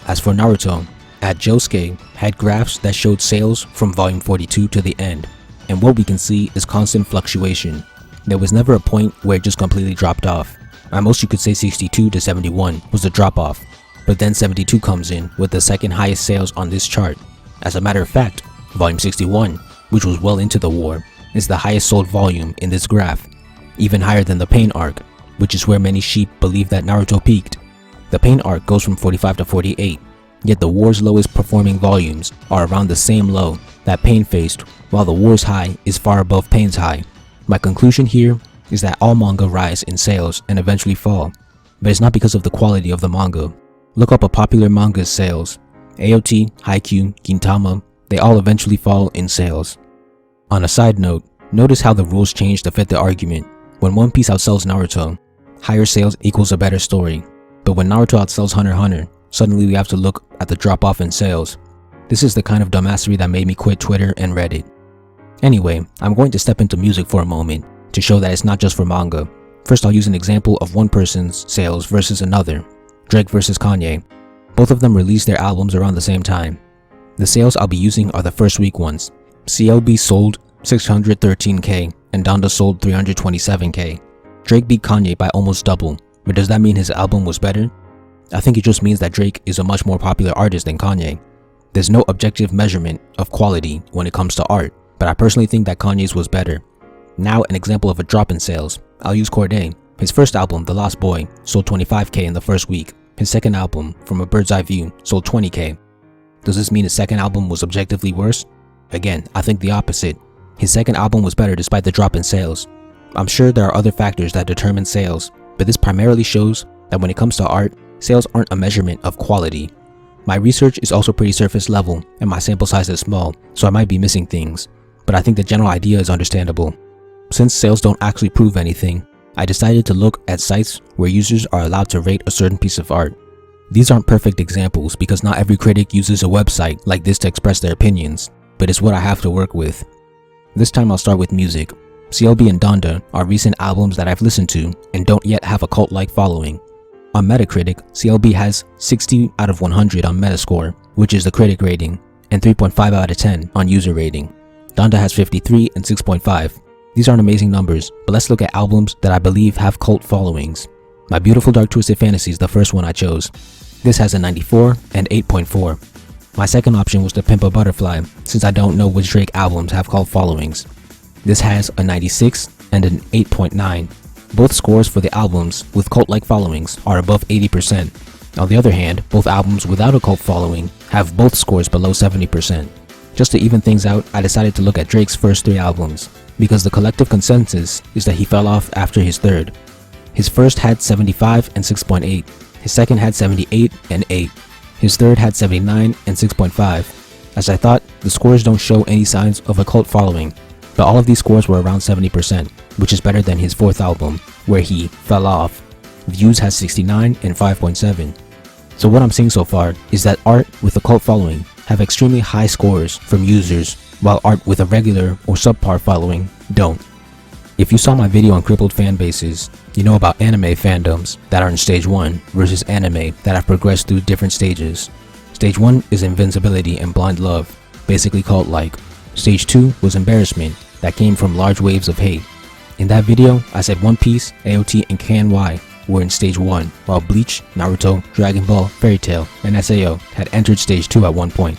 As for Naruto, @josuke had graphs that showed sales from volume 42 to the end, and what we can see is constant fluctuation. There was never a point where it just completely dropped off. At most you could say 62 to 71 was the drop off, but then 72 comes in with the second highest sales on this chart. As a matter of fact, volume 61, which was well into the war, is the highest sold volume in this graph, even higher than the Pain arc, which is where many sheep believe that Naruto peaked. The Pain arc goes from 45 to 48, yet the war's lowest performing volumes are around the same low that Pain faced, while the war's high is far above Pain's high. My conclusion here is that all manga rise in sales and eventually fall, but it's not because of the quality of the manga. Look up a popular manga's sales. AOT, Haikyuu, Gintama, they all eventually fall in sales. On a side note, notice how the rules change to fit the argument. When One Piece outsells Naruto, higher sales equals a better story. But when Naruto outsells Hunter x Hunter, suddenly we have to look at the drop off in sales. This is the kind of dumbassery that made me quit Twitter and Reddit. Anyway, I'm going to step into music for a moment to show that it's not just for manga. First, I'll use an example of one person's sales versus another. Drake versus Kanye. Both of them released their albums around the same time. The sales I'll be using are the first week ones. CLB sold 613k and Donda sold 327k. Drake beat Kanye by almost double, but does that mean his album was better? I think it just means that Drake is a much more popular artist than Kanye. There's no objective measurement of quality when it comes to art, but I personally think that Kanye's was better. Now an example of a drop in sales. I'll use Cordae. His first album, The Lost Boy, sold 25k in the first week. His second album, From a Bird's Eye View, sold 20k. Does this mean his second album was objectively worse? Again, I think the opposite. His second album was better despite the drop in sales. I'm sure there are other factors that determine sales, but but this primarily shows that when it comes to art, sales aren't a measurement of quality. My research is also pretty surface level, and my sample size is small, so I might be missing things, but I think the general idea is understandable. Since sales don't actually prove anything, I decided to look at sites where users are allowed to rate a certain piece of art. These aren't perfect examples because not every critic uses a website like this to express their opinions, but it's what I have to work with. This time I'll start with music. CLB and Donda are recent albums that I've listened to and don't yet have a cult-like following. On Metacritic, CLB has 60 out of 100 on Metascore, which is the critic rating, and 3.5 out of 10 on user rating. Donda has 53 and 6.5. These aren't amazing numbers, but let's look at albums that I believe have cult followings. My Beautiful Dark Twisted Fantasy is the first one I chose. This has a 94 and 8.4. My second option was To Pimp a Butterfly, since I don't know which Drake albums have cult followings. This has a 96 and an 8.9. Both scores for the albums with cult-like followings are above 80%. On the other hand, both albums without a cult following have both scores below 70%. Just to even things out, I decided to look at Drake's first 3 albums, because the collective consensus is that he fell off after his third. His first had 75 and 6.8, his second had 78 and 8, his third had 79 and 6.5. As I thought, the scores don't show any signs of a cult following, but all of these scores were around 70%, which is better than his fourth album, where he fell off. Views has 69 and 5.7. So what I'm seeing so far is that art with a cult following have extremely high scores from users, while art with a regular or subpar following don't. If you saw my video on crippled fan bases, you know about anime fandoms that are in stage 1 versus anime that have progressed through different stages. Stage 1 is invincibility and blind love, basically cult-like. Stage 2 was embarrassment that came from large waves of hate. In that video, I said One Piece, AOT, and KNY were in stage 1, while Bleach, Naruto, Dragon Ball, Fairy Tail, and SAO had entered stage 2 at one point.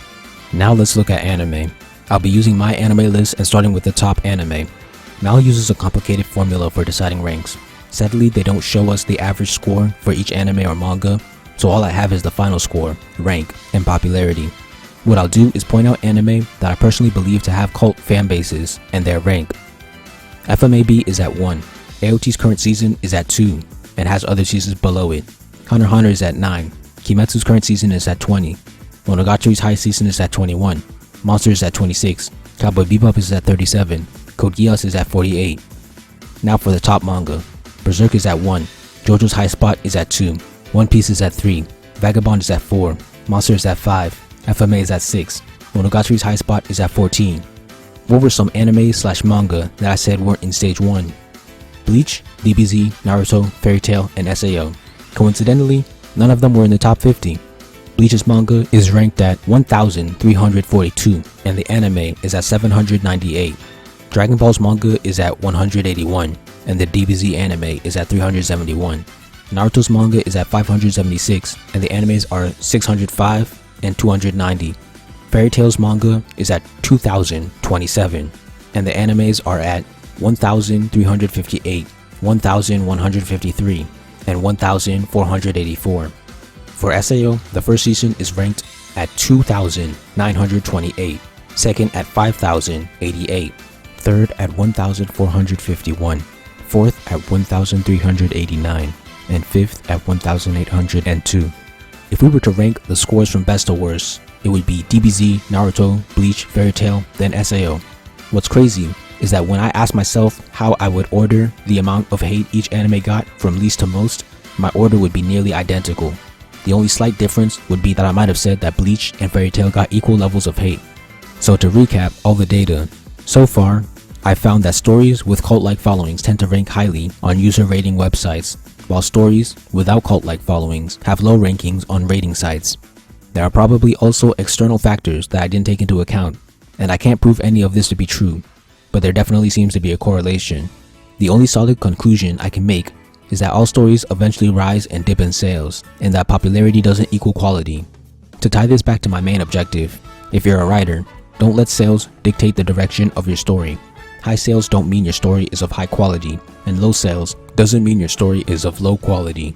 Now let's look at anime. I'll be using my anime list and starting with the top anime. Mal uses a complicated formula for deciding ranks. Sadly, they don't show us the average score for each anime or manga, so all I have is the final score, rank, and popularity. What I'll do is point out anime that I personally believe to have cult fan bases and their rank. FMAB is at 1, AOT's current season is at 2, and has other seasons below it. Hunter x Hunter is at 9, Kimetsu's current season is at 20, Monogatari's high season is at 21, Monster is at 26, Cowboy Bebop is at 37, Code Geass is at 48. Now for the top manga. Berserk is at 1, JoJo's high spot is at 2, One Piece is at 3, Vagabond is at 4, Monster is at 5, FMA is at 6, Monogatari's high spot is at 14. What were some anime/manga that I said weren't in stage 1? Bleach, DBZ, Naruto, Fairy Tail, and SAO. Coincidentally, none of them were in the top 50. Bleach's manga is ranked at 1,342 and the anime is at 798. Dragon Ball's manga is at 181 and the DBZ anime is at 371. Naruto's manga is at 576 and the animes are 605 and 290. Fairy Tail's manga is at 2,027 and the animes are at 1,358, 1,153, and 1,484. For SAO, the first season is ranked at 2,928, second at 5,088, third at 1,451, fourth at 1,389, and fifth at 1,802. If we were to rank the scores from best to worst, it would be DBZ, Naruto, Bleach, Fairy Tail, then SAO. What's crazy is that when I asked myself how I would order the amount of hate each anime got from least to most, my order would be nearly identical. The only slight difference would be that I might have said that Bleach and Fairy Tail got equal levels of hate. So to recap all the data, so far, I found that stories with cult-like followings tend to rank highly on user rating websites, while stories without cult-like followings have low rankings on rating sites. There are probably also external factors that I didn't take into account, and I can't prove any of this to be true, but there definitely seems to be a correlation. The only solid conclusion I can make is that all stories eventually rise and dip in sales, and that popularity doesn't equal quality. To tie this back to my main objective, if you're a writer, don't let sales dictate the direction of your story. High sales don't mean your story is of high quality, and low sales doesn't mean your story is of low quality.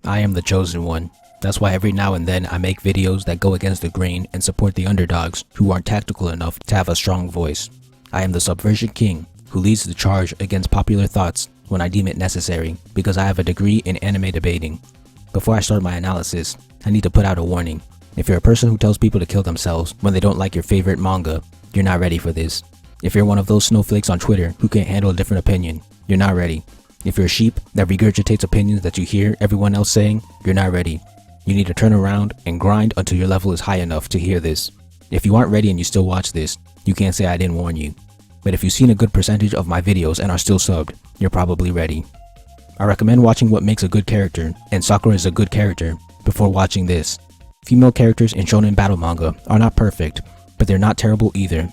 I am the chosen one. That's why every now and then I make videos that go against the grain and support the underdogs who aren't tactical enough to have a strong voice. I am the subversion king who leads the charge against popular thoughts when I deem it necessary because I have a degree in anime debating. Before I start my analysis, I need to put out a warning. If you're a person who tells people to kill themselves when they don't like your favorite manga, you're not ready for this. If you're one of those snowflakes on Twitter who can't handle a different opinion, you're not ready. If you're a sheep that regurgitates opinions that you hear everyone else saying, you're not ready. You need to turn around and grind until your level is high enough to hear this. If you aren't ready and you still watch this, you can't say I didn't warn you. But if you've seen a good percentage of my videos and are still subbed, you're probably ready. I recommend watching what makes a good character, and Sakura is a good character, before watching this. Female characters in shonen battle manga are not perfect, but they're not terrible either.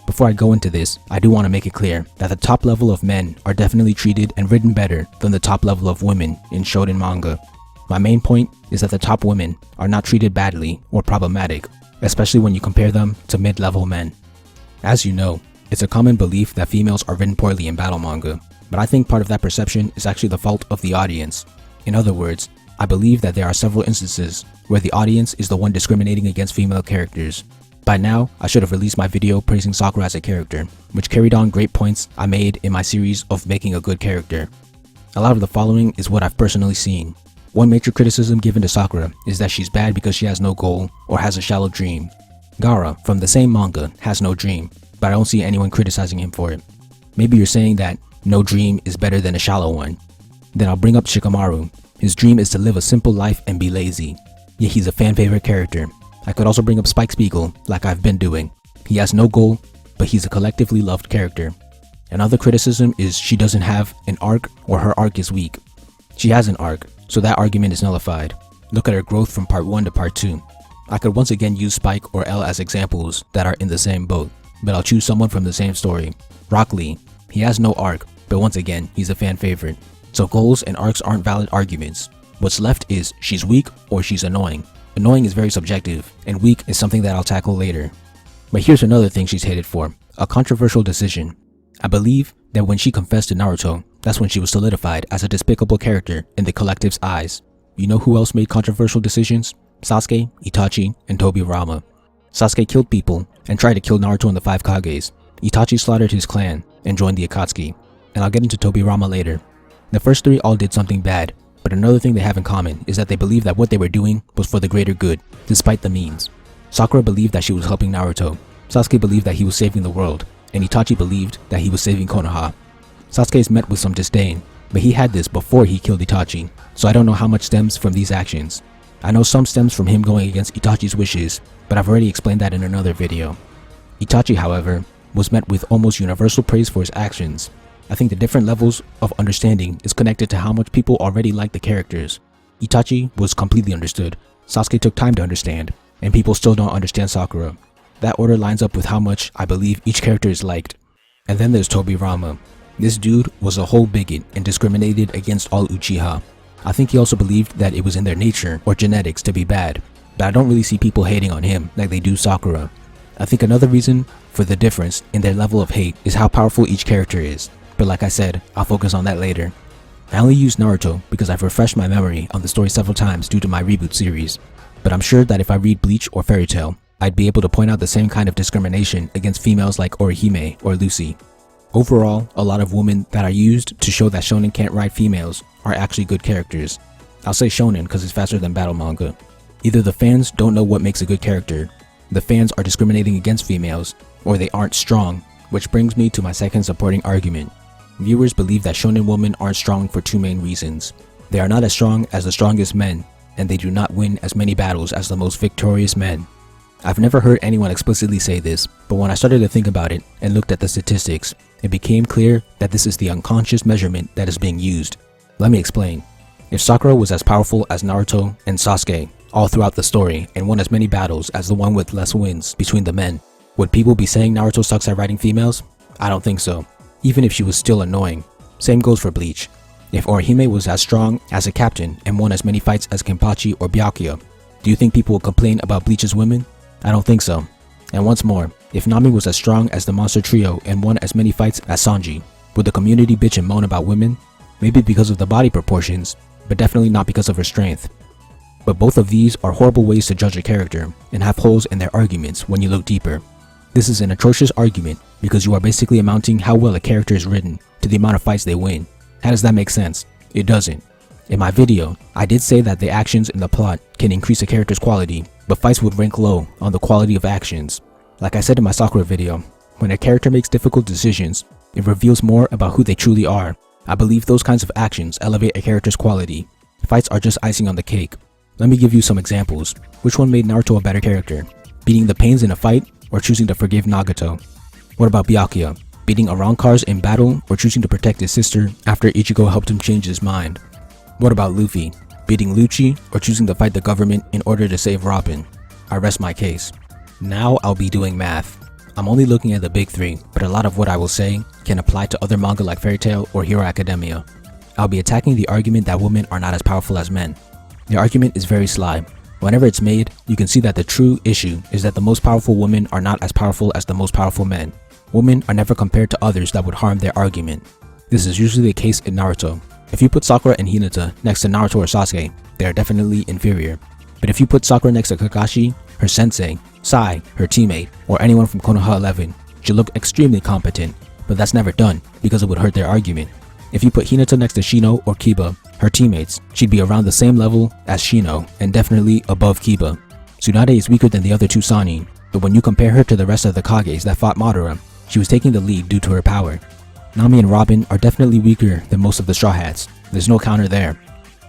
Before I go into this, I do want to make it clear that the top level of men are definitely treated and written better than the top level of women in shonen manga. My main point is that the top women are not treated badly or problematic, especially when you compare them to mid-level men. As you know, it's a common belief that females are written poorly in battle manga, but I think part of that perception is actually the fault of the audience. In other words, I believe that there are several instances where the audience is the one discriminating against female characters. By now, I should have released my video praising Sakura as a character, which carried on great points I made in my series of making a good character. A lot of the following is what I've personally seen. One major criticism given to Sakura is that she's bad because she has no goal or has a shallow dream. Gaara, from the same manga, has no dream, but I don't see anyone criticizing him for it. Maybe you're saying that no dream is better than a shallow one. Then I'll bring up Shikamaru. His dream is to live a simple life and be lazy. Yet he's a fan favorite character. I could also bring up Spike Spiegel, like I've been doing. He has no goal, but he's a collectively loved character. Another criticism is she doesn't have an arc or her arc is weak. She has an arc, so that argument is nullified. Look at her growth from part 1 to part 2. I could once again use Spike or L as examples that are in the same boat, but I'll choose someone from the same story. Rock Lee. He has no arc, but once again, he's a fan favorite. So goals and arcs aren't valid arguments. What's left is she's weak or she's annoying. Annoying is very subjective, and weak is something that I'll tackle later. But here's another thing she's hated for, a controversial decision. I believe that when she confessed to Naruto, that's when she was solidified as a despicable character in the collective's eyes. You know who else made controversial decisions? Sasuke, Itachi, and Tobirama. Sasuke killed people and tried to kill Naruto and the 5 Kages. Itachi slaughtered his clan and joined the Akatsuki, and I'll get into Tobirama later. The first 3 all did something bad, but another thing they have in common is that they believed that what they were doing was for the greater good, despite the means. Sakura believed that she was helping Naruto, Sasuke believed that he was saving the world, and Itachi believed that he was saving Konoha. Sasuke is met with some disdain, but he had this before he killed Itachi, so I don't know how much stems from these actions. I know some stems from him going against Itachi's wishes, but I've already explained that in another video. Itachi, however, was met with almost universal praise for his actions. I think the different levels of understanding is connected to how much people already like the characters. Itachi was completely understood, Sasuke took time to understand, and people still don't understand Sakura. That order lines up with how much I believe each character is liked. And then there's Tobirama. This dude was a whole bigot and discriminated against all Uchiha. I think he also believed that it was in their nature or genetics to be bad, but I don't really see people hating on him like they do Sakura. I think another reason for the difference in their level of hate is how powerful each character is, but like I said, I'll focus on that later. I only use Naruto because I've refreshed my memory on the story several times due to my reboot series, but I'm sure that if I read Bleach or Fairy Tail, I'd be able to point out the same kind of discrimination against females like Orihime or Lucy. Overall, a lot of women that are used to show that shonen can't write females are actually good characters. I'll say shonen because it's faster than battle manga. Either the fans don't know what makes a good character, the fans are discriminating against females, or they aren't strong, which brings me to my second supporting argument. Viewers believe that shonen women aren't strong for 2 main reasons. They are not as strong as the strongest men, and they do not win as many battles as the most victorious men. I've never heard anyone explicitly say this, but when I started to think about it and looked at the statistics, it became clear that this is the unconscious measurement that is being used. Let me explain. If Sakura was as powerful as Naruto and Sasuke all throughout the story and won as many battles as the one with less wins between the men, would people be saying Naruto sucks at writing females? I don't think so, even if she was still annoying. Same goes for Bleach. If Orihime was as strong as a captain and won as many fights as Kenpachi or Byakuya, do you think people would complain about Bleach's women? I don't think so. And once more, if Nami was as strong as the monster trio and won as many fights as Sanji, would the community bitch and moan about women? Maybe because of the body proportions, but definitely not because of her strength. But both of these are horrible ways to judge a character and have holes in their arguments when you look deeper. This is an atrocious argument because you are basically amounting how well a character is written to the amount of fights they win. How does that make sense? It doesn't. In my video, I did say that the actions in the plot can increase a character's quality, but fights would rank low on the quality of actions. Like I said in my Sakura video, when a character makes difficult decisions, it reveals more about who they truly are. I believe those kinds of actions elevate a character's quality. Fights are just icing on the cake. Let me give you some examples. Which one made Naruto a better character? Beating the pains in a fight or choosing to forgive Nagato? What about Byakuya? Beating Arrancars in battle or choosing to protect his sister after Ichigo helped him change his mind? What about Luffy? Beating Lucci or choosing to fight the government in order to save Robin? I rest my case. Now I'll be doing math. I'm only looking at the big three, but a lot of what I will say can apply to other manga like Fairy Tail or Hero Academia. I'll be attacking the argument that women are not as powerful as men. The argument is very sly. Whenever it's made, you can see that the true issue is that the most powerful women are not as powerful as the most powerful men. Women are never compared to others that would harm their argument. This is usually the case in Naruto. If you put Sakura and Hinata next to Naruto or Sasuke, they are definitely inferior. But if you put Sakura next to Kakashi, her sensei, Sai, her teammate, or anyone from Konoha 11, she'll look extremely competent, but that's never done because it would hurt their argument. If you put Hinata next to Shino or Kiba, her teammates, she'd be around the same level as Shino and definitely above Kiba. Tsunade is weaker than the other two Sannin, but when you compare her to the rest of the Kages that fought Madara, she was taking the lead due to her power. Nami and Robin are definitely weaker than most of the Straw Hats. There's no counter there.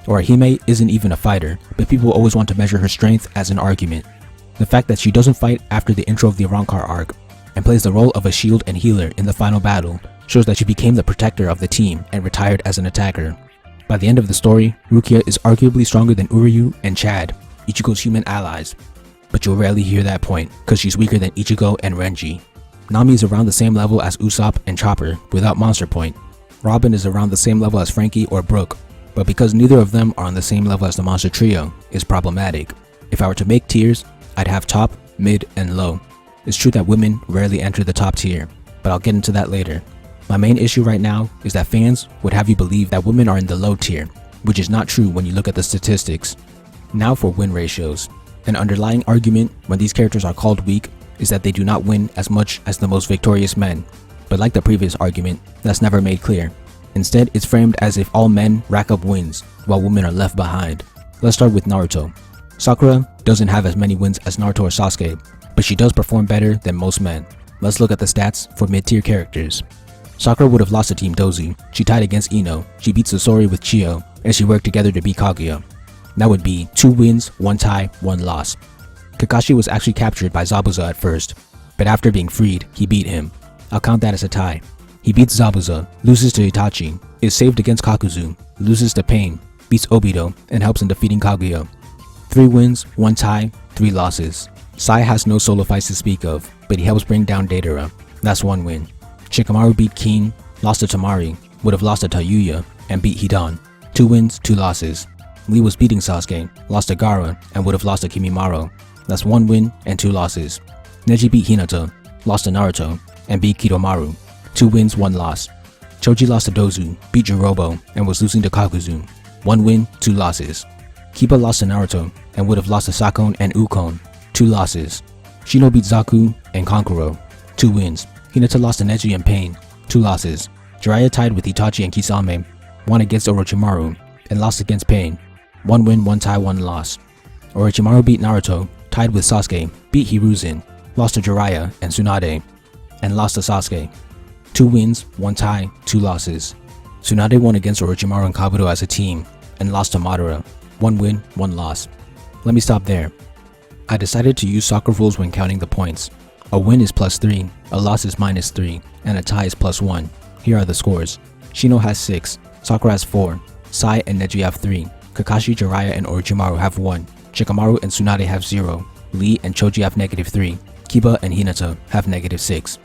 Orihime isn't even a fighter, but people always want to measure her strength as an argument. The fact that she doesn't fight after the intro of the Arrancar arc and plays the role of a shield and healer in the final battle shows that she became the protector of the team and retired as an attacker. By the end of the story, Rukia is arguably stronger than Uryu and Chad, Ichigo's human allies. But you'll rarely hear that point because she's weaker than Ichigo and Renji. Nami is around the same level as Usopp and Chopper without Monster Point. Robin is around the same level as Frankie or Brook, but because neither of them are on the same level as the Monster Trio, is problematic. If I were to make tiers, I'd have top, mid, and low. It's true that women rarely enter the top tier, but I'll get into that later. My main issue right now is that fans would have you believe that women are in the low tier, which is not true when you look at the statistics. Now for win ratios. An underlying argument when these characters are called weak is that they do not win as much as the most victorious men. But like the previous argument, that's never made clear. Instead, it's framed as if all men rack up wins, while women are left behind. Let's start with Naruto. Sakura doesn't have as many wins as Naruto or Sasuke, but she does perform better than most men. Let's look at the stats for mid-tier characters. Sakura would have lost to Team Dozu. She tied against Ino, she beat Sasori with Chio, and she worked together to beat Kaguya. That would be 2 wins, 1 tie, 1 loss. Kakashi was actually captured by Zabuza at first, but after being freed, he beat him. I'll count that as a tie. He beats Zabuza, loses to Itachi, is saved against Kakuzu, loses to Pain, beats Obito, and helps in defeating Kaguya. 3 wins, 1 tie, 3 losses. Sai has no solo fights to speak of, but he helps bring down Deidara. That's 1 win. Shikamaru beat Kin, lost to Tamari, would have lost to Tayuya, and beat Hidan. 2 wins, 2 losses. Lee was beating Sasuke, lost to Gaara, and would have lost to Kimimaro. That's 1 win and 2 losses. Neji beat Hinata, lost to Naruto, and beat Kidomaru. 2 wins, 1 loss. Choji lost to Dozu, beat Jirobo, and was losing to Kakuzu. 1 win, 2 losses. Kiba lost to Naruto, and would have lost to Sakon and Ukon. 2 losses. Shino beat Zaku and Kankuro. 2 wins. Hinata lost to Neji and Pain. 2 losses. Jiraiya tied with Itachi and Kisame, won against Orochimaru, and lost against Pain. 1 win, 1 tie, 1 loss. Orochimaru beat Naruto, tied with Sasuke, beat Hiruzen, lost to Jiraiya and Tsunade, and lost to Sasuke. 2 wins, 1 tie, 2 losses. Tsunade won against Orochimaru and Kabuto as a team, and lost to Madara. 1 win, 1 loss. Let me stop there. I decided to use soccer rules when counting the points. A win is +3, a loss is -3, and a tie is +1. Here are the scores. Shino has 6, Sakura has 4, Sai and Neji have 3, Kakashi, Jiraiya, and Orochimaru have 1, Shikamaru and Tsunade have 0, Lee and Choji have -3, Kiba and Hinata have -6.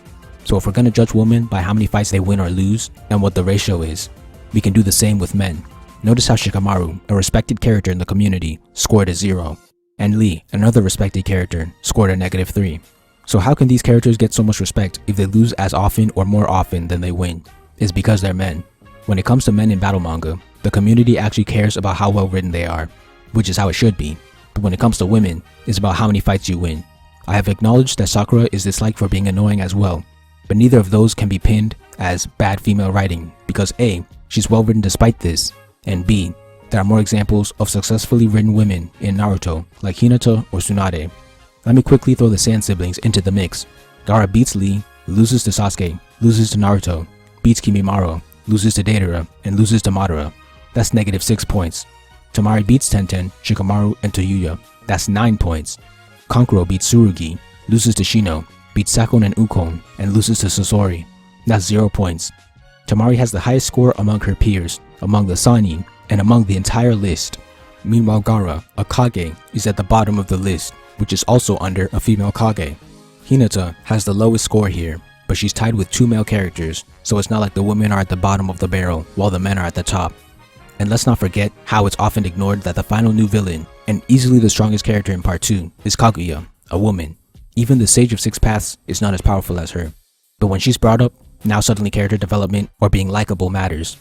So if we're gonna judge women by how many fights they win or lose, and what the ratio is, we can do the same with men. Notice how Shikamaru, a respected character in the community, scored a 0, and Lee, another respected character, scored a -3. So how can these characters get so much respect if they lose as often or more often than they win? It's because they're men. When it comes to men in battle manga, the community actually cares about how well written they are. which is how it should be. But when it comes to women, it's about how many fights you win. I have acknowledged that Sakura is disliked for being annoying as well, but neither of those can be pinned as bad female writing because A, she's well written despite this, and B, there are more examples of successfully written women in Naruto like Hinata or Tsunade. Let me quickly throw the Sand siblings into the mix. Gaara beats Lee, loses to Sasuke, loses to Naruto, beats Kimimaro, loses to Deidara, and loses to Madara. That's -6 points. Tamari beats Tenten, Shikamaru, and Toyuya. That's 9 points. Kankuro beats Tsurugi, loses to Shino, beats Sakon and Ukon, and loses to Sasori. That's 0 points. Tamari has the highest score among her peers, among the Sannin, and among the entire list. Meanwhile Gaara, a Kage, is at the bottom of the list, which is also under a female Kage. Hinata has the lowest score here, but she's tied with 2 male characters, so it's not like the women are at the bottom of the barrel while the men are at the top. And let's not forget how it's often ignored that the final new villain, and easily the strongest character in part 2, is Kaguya, a woman. Even the Sage of Six Paths is not as powerful as her. But when she's brought up, now suddenly character development or being likable matters.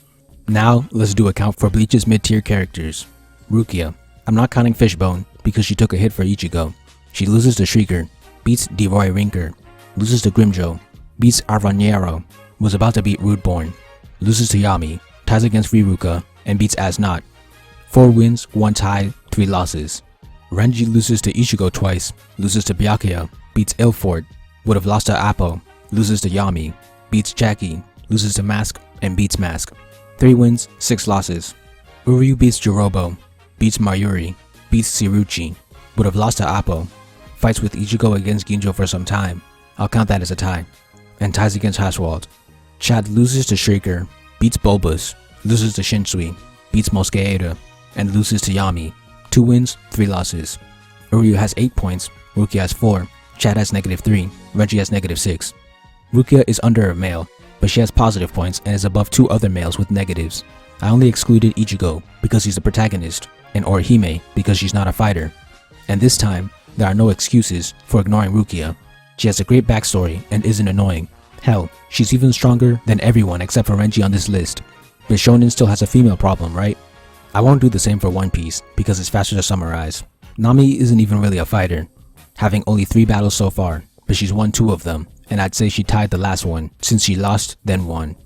Now let's do a count for Bleach's mid-tier characters. Rukia. I'm not counting Fishbone because she took a hit for Ichigo. She loses to Shrieker, beats Deroy Rinker, loses to Grimjo, beats Arvaniero, was about to beat Rudeborn, loses to Yami, ties against Riruka, and beats As Not. 4 wins, 1 tie, 3 losses. Renji loses to Ichigo twice, loses to Byakuya, beats Ilford, would have lost to Appo, loses to Yami, beats Jackie, loses to Mask, and beats Mask. 3 wins, 6 losses. Uryu beats Jirobo, beats Mayuri, beats Siruchi, would have lost to Appo, fights with Ichigo against Ginjo for some time, I'll count that as a tie, and ties against Haswald. Chad loses to Shrieker, beats Bulbus, loses to Shinsui, beats Mosqueda, and loses to Yami. 2 wins, 3 losses. Uryu has 8 points, Rukia has 4, Chad has -3, Renji has -6. Rukia is under a male, but she has positive points and is above 2 other males with negatives. I only excluded Ichigo because he's the protagonist, and Orihime because she's not a fighter. And this time, there are no excuses for ignoring Rukia. She has a great backstory and isn't annoying. Hell, she's even stronger than everyone except for Renji on this list. But Shonen still has a female problem, right? I won't do the same for One Piece because it's faster to summarize. Nami isn't even really a fighter, having only 3 battles so far, but she's won 2 of them, and I'd say she tied the last one since she lost then won.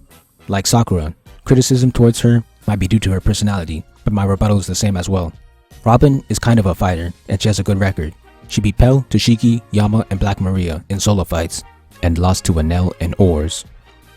Like Sakura, criticism towards her might be due to her personality, but my rebuttal is the same as well. Robin is kind of a fighter, and she has a good record. She beat Pell, Toshiki, Yama, and Black Maria in solo fights, and lost to Enel and Oars.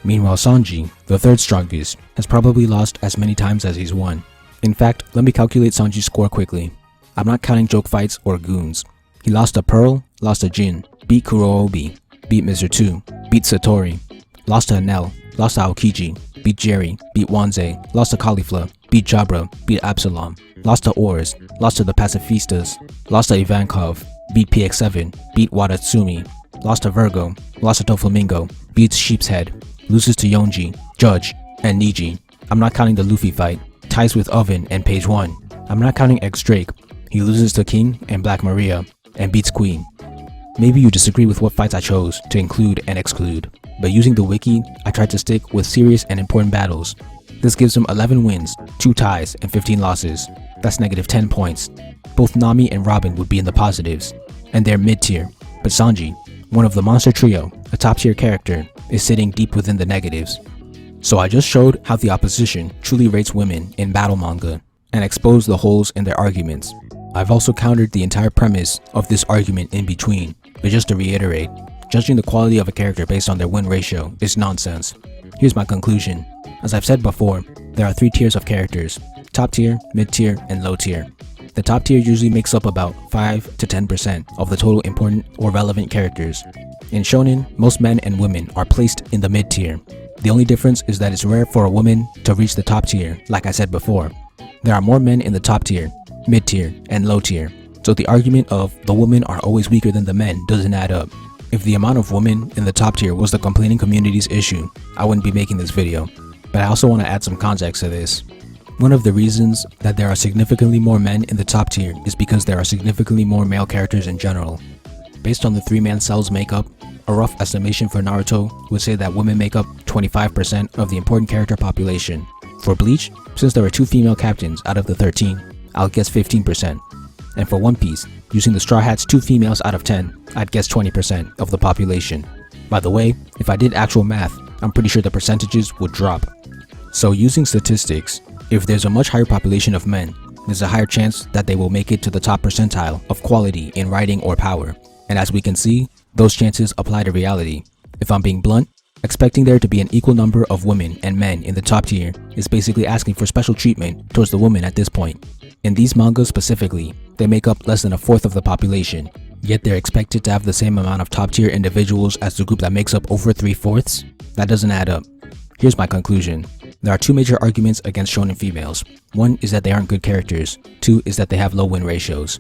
Meanwhile Sanji, the 3rd strongest, has probably lost as many times as he's won. In fact, let me calculate Sanji's score quickly. I'm not counting joke fights or goons. He lost to Pearl, lost to Jin, beat Kuroobi, beat Mr. 2, beat Satori, lost to Enel, lost to Aokiji, beat Jerry, beat Wanze, lost to Caulifla, beat Jabra, beat Absalom, lost to Oars, lost to the Pacifistas, lost to Ivankov, beat PX7, beat Watatsumi, lost to Virgo, lost to Doflamingo, beats Sheep's Head, loses to Yonji, Judge, and Niji. I'm not counting the Luffy fight, ties with Oven and Page 1. I'm not counting X Drake, he loses to King and Black Maria, and beats Queen. Maybe you disagree with what fights I chose to include and exclude, but using the wiki, I tried to stick with serious and important battles. This gives him 11 wins, 2 ties, and 15 losses. That's -10 points. Both Nami and Robin would be in the positives, and they're mid-tier, but Sanji, one of the monster trio, a top-tier character, is sitting deep within the negatives. So I just showed how the opposition truly rates women in battle manga, and exposed the holes in their arguments. I've also countered the entire premise of this argument in between, but just to reiterate, judging the quality of a character based on their win ratio is nonsense. Here's my conclusion. As I've said before, there are 3 tiers of characters: top tier, mid tier, and low tier. The top tier usually makes up about 5 to 10% of the total important or relevant characters. In Shonen, most men and women are placed in the mid tier. The only difference is that it's rare for a woman to reach the top tier, like I said before. There are more men in the top tier, mid tier, and low tier, so the argument of the women are always weaker than the men doesn't add up. If the amount of women in the top tier was the complaining community's issue, I wouldn't be making this video. But I also want to add some context to this. One of the reasons that there are significantly more men in the top tier is because there are significantly more male characters in general. Based on the 3-man cells makeup, a rough estimation for Naruto would say that women make up 25% of the important character population. For Bleach, since there are 2 female captains out of the 13, I'll guess 15%. And for One Piece, using the Straw Hats 2 females out of 10, I'd guess 20% of the population. By the way, if I did actual math, I'm pretty sure the percentages would drop. So using statistics, if there's a much higher population of men, there's a higher chance that they will make it to the top percentile of quality in writing or power. And as we can see, those chances apply to reality. If I'm being blunt, expecting there to be an equal number of women and men in the top tier is basically asking for special treatment towards the women at this point. In these mangas specifically, they make up less than a fourth of the population, yet they're expected to have the same amount of top tier individuals as the group that makes up over 3/4? That doesn't add up. Here's my conclusion. There are two major arguments against shonen females. One is that they aren't good characters. Two is that they have low win ratios.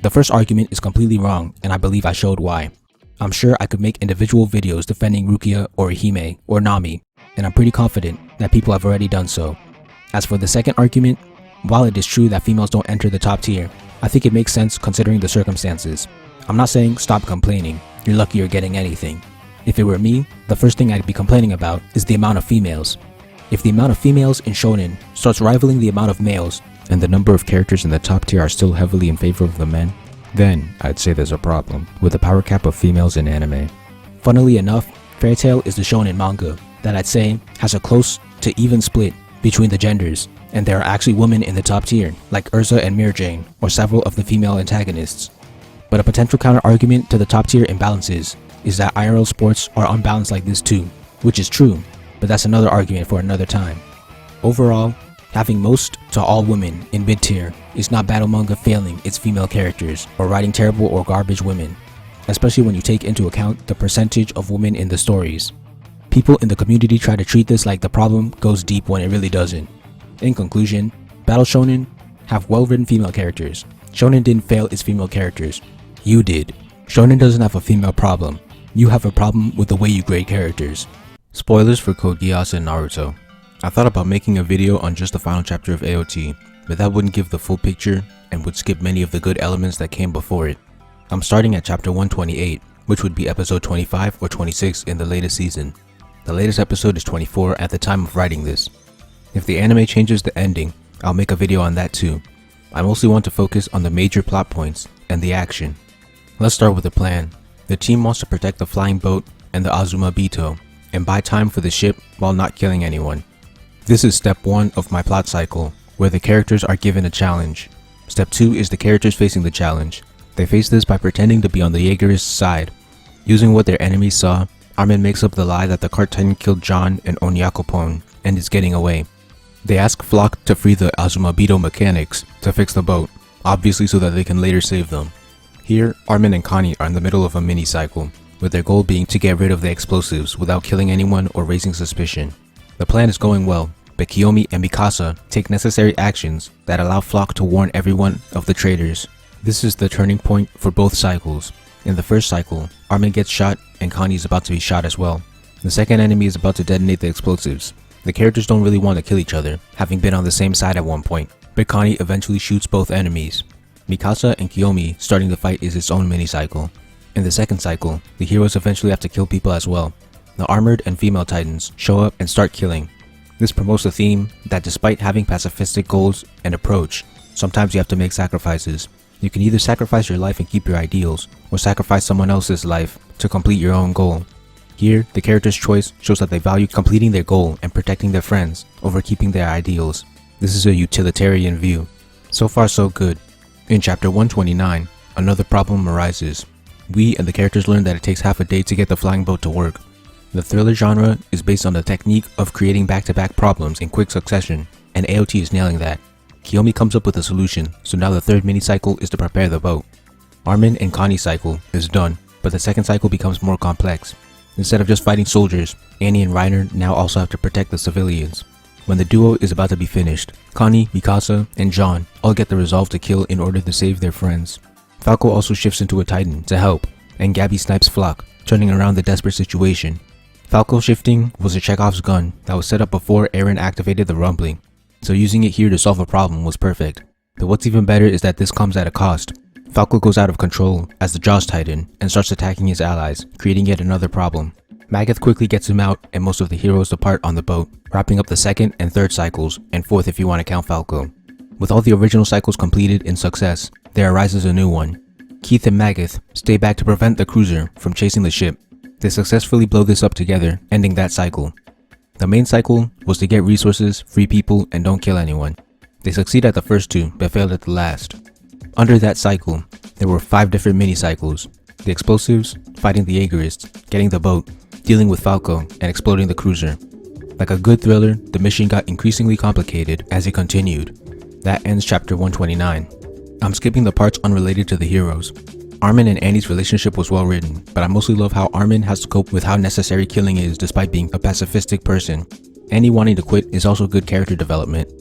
The first argument is completely wrong, and I believe I showed why. I'm sure I could make individual videos defending Rukia, Orihime, or Nami, and I'm pretty confident that people have already done so. As for the second argument, while it is true that females don't enter the top tier, I think it makes sense considering the circumstances. I'm not saying stop complaining, you're lucky you're getting anything. If it were me, the first thing I'd be complaining about is the amount of females. If the amount of females in shonen starts rivaling the amount of males, and the number of characters in the top tier are still heavily in favor of the men, then I'd say there's a problem with the power cap of females in anime. Funnily enough, Fairy Tail is the shonen manga that I'd say has a close to even split between the genders, and there are actually women in the top tier, like Urza and Mirjane, or several of the female antagonists. But a potential counter-argument to the top tier imbalances is that IRL sports are unbalanced like this too, which is true, but that's another argument for another time. Overall, having most to all women in mid-tier is not battle manga failing its female characters or writing terrible or garbage women, especially when you take into account the percentage of women in the stories. People in the community try to treat this like the problem goes deep when it really doesn't. In conclusion, battle shonen have well-written female characters. Shonen didn't fail its female characters. You did. Shonen doesn't have a female problem. You have a problem with the way you grade characters. Spoilers for Code Geass and Naruto. I thought about making a video on just the final chapter of AOT, but that wouldn't give the full picture and would skip many of the good elements that came before it. I'm starting at chapter 128, which would be episode 25 or 26 in the latest season. The latest episode is 24 at the time of writing this. If the anime changes the ending, I'll make a video on that too. I mostly want to focus on the major plot points and the action. Let's start with the plan. The team wants to protect the flying boat and the Azuma Bito, and buy time for the ship while not killing anyone. This is step 1 of my plot cycle, where the characters are given a challenge. Step 2 is the characters facing the challenge. They face this by pretending to be on the Jaegerist's side. Using what their enemies saw, Armin makes up the lie that the cart titan killed John and Onyakopon and is getting away. They ask Flock to free the Azuma Bito mechanics to fix the boat, obviously so that they can later save them. Here, Armin and Connie are in the middle of a mini-cycle, with their goal being to get rid of the explosives without killing anyone or raising suspicion. The plan is going well, but Kiyomi and Mikasa take necessary actions that allow Flock to warn everyone of the traitors. This is the turning point for both cycles. In the first cycle, Armin gets shot and Connie is about to be shot as well. The second enemy is about to detonate the explosives. The characters don't really want to kill each other, having been on the same side at one point, but Connie eventually shoots both enemies. Mikasa and Kiyomi starting the fight is its own mini-cycle. In the second cycle, the heroes eventually have to kill people as well. The armored and female titans show up and start killing. This promotes the theme that despite having pacifistic goals and approach, sometimes you have to make sacrifices. You can either sacrifice your life and keep your ideals, or sacrifice someone else's life to complete your own goal. Here, the character's choice shows that they value completing their goal and protecting their friends over keeping their ideals. This is a utilitarian view. So far so good. In chapter 129, another problem arises. We and the characters learn that it takes half a day to get the flying boat to work. The thriller genre is based on the technique of creating back-to-back problems in quick succession, and AOT is nailing that. Kiyomi comes up with a solution, so now the third mini-cycle is to prepare the boat. Armin and Connie's cycle is done, but the second cycle becomes more complex. Instead of just fighting soldiers, Annie and Reiner now also have to protect the civilians. When the duo is about to be finished, Connie, Mikasa, and Jean all get the resolve to kill in order to save their friends. Falco also shifts into a Titan to help, and Gabby snipes Flock, turning around the desperate situation. Falco shifting was a Chekhov's gun that was set up before Eren activated the rumbling, so using it here to solve a problem was perfect. But what's even better is that this comes at a cost. Falco goes out of control as the Jaws Titan and starts attacking his allies, creating yet another problem. Magath quickly gets him out and most of the heroes depart on the boat, wrapping up the second and third cycles, and fourth if you want to count Falco. With all the original cycles completed in success, there arises a new one. Keith and Magath stay back to prevent the cruiser from chasing the ship. They successfully blow this up together, ending that cycle. The main cycle was to get resources, free people, and don't kill anyone. They succeed at the first two, but failed at the last. Under that cycle, there were 5 different mini-cycles. The explosives, fighting the Jaegerists, getting the boat, dealing with Falco, and exploding the cruiser. Like a good thriller, the mission got increasingly complicated as it continued. That ends chapter 129. I'm skipping the parts unrelated to the heroes. Armin and Annie's relationship was well written, but I mostly love how Armin has to cope with how necessary killing is despite being a pacifistic person. Annie wanting to quit is also good character development.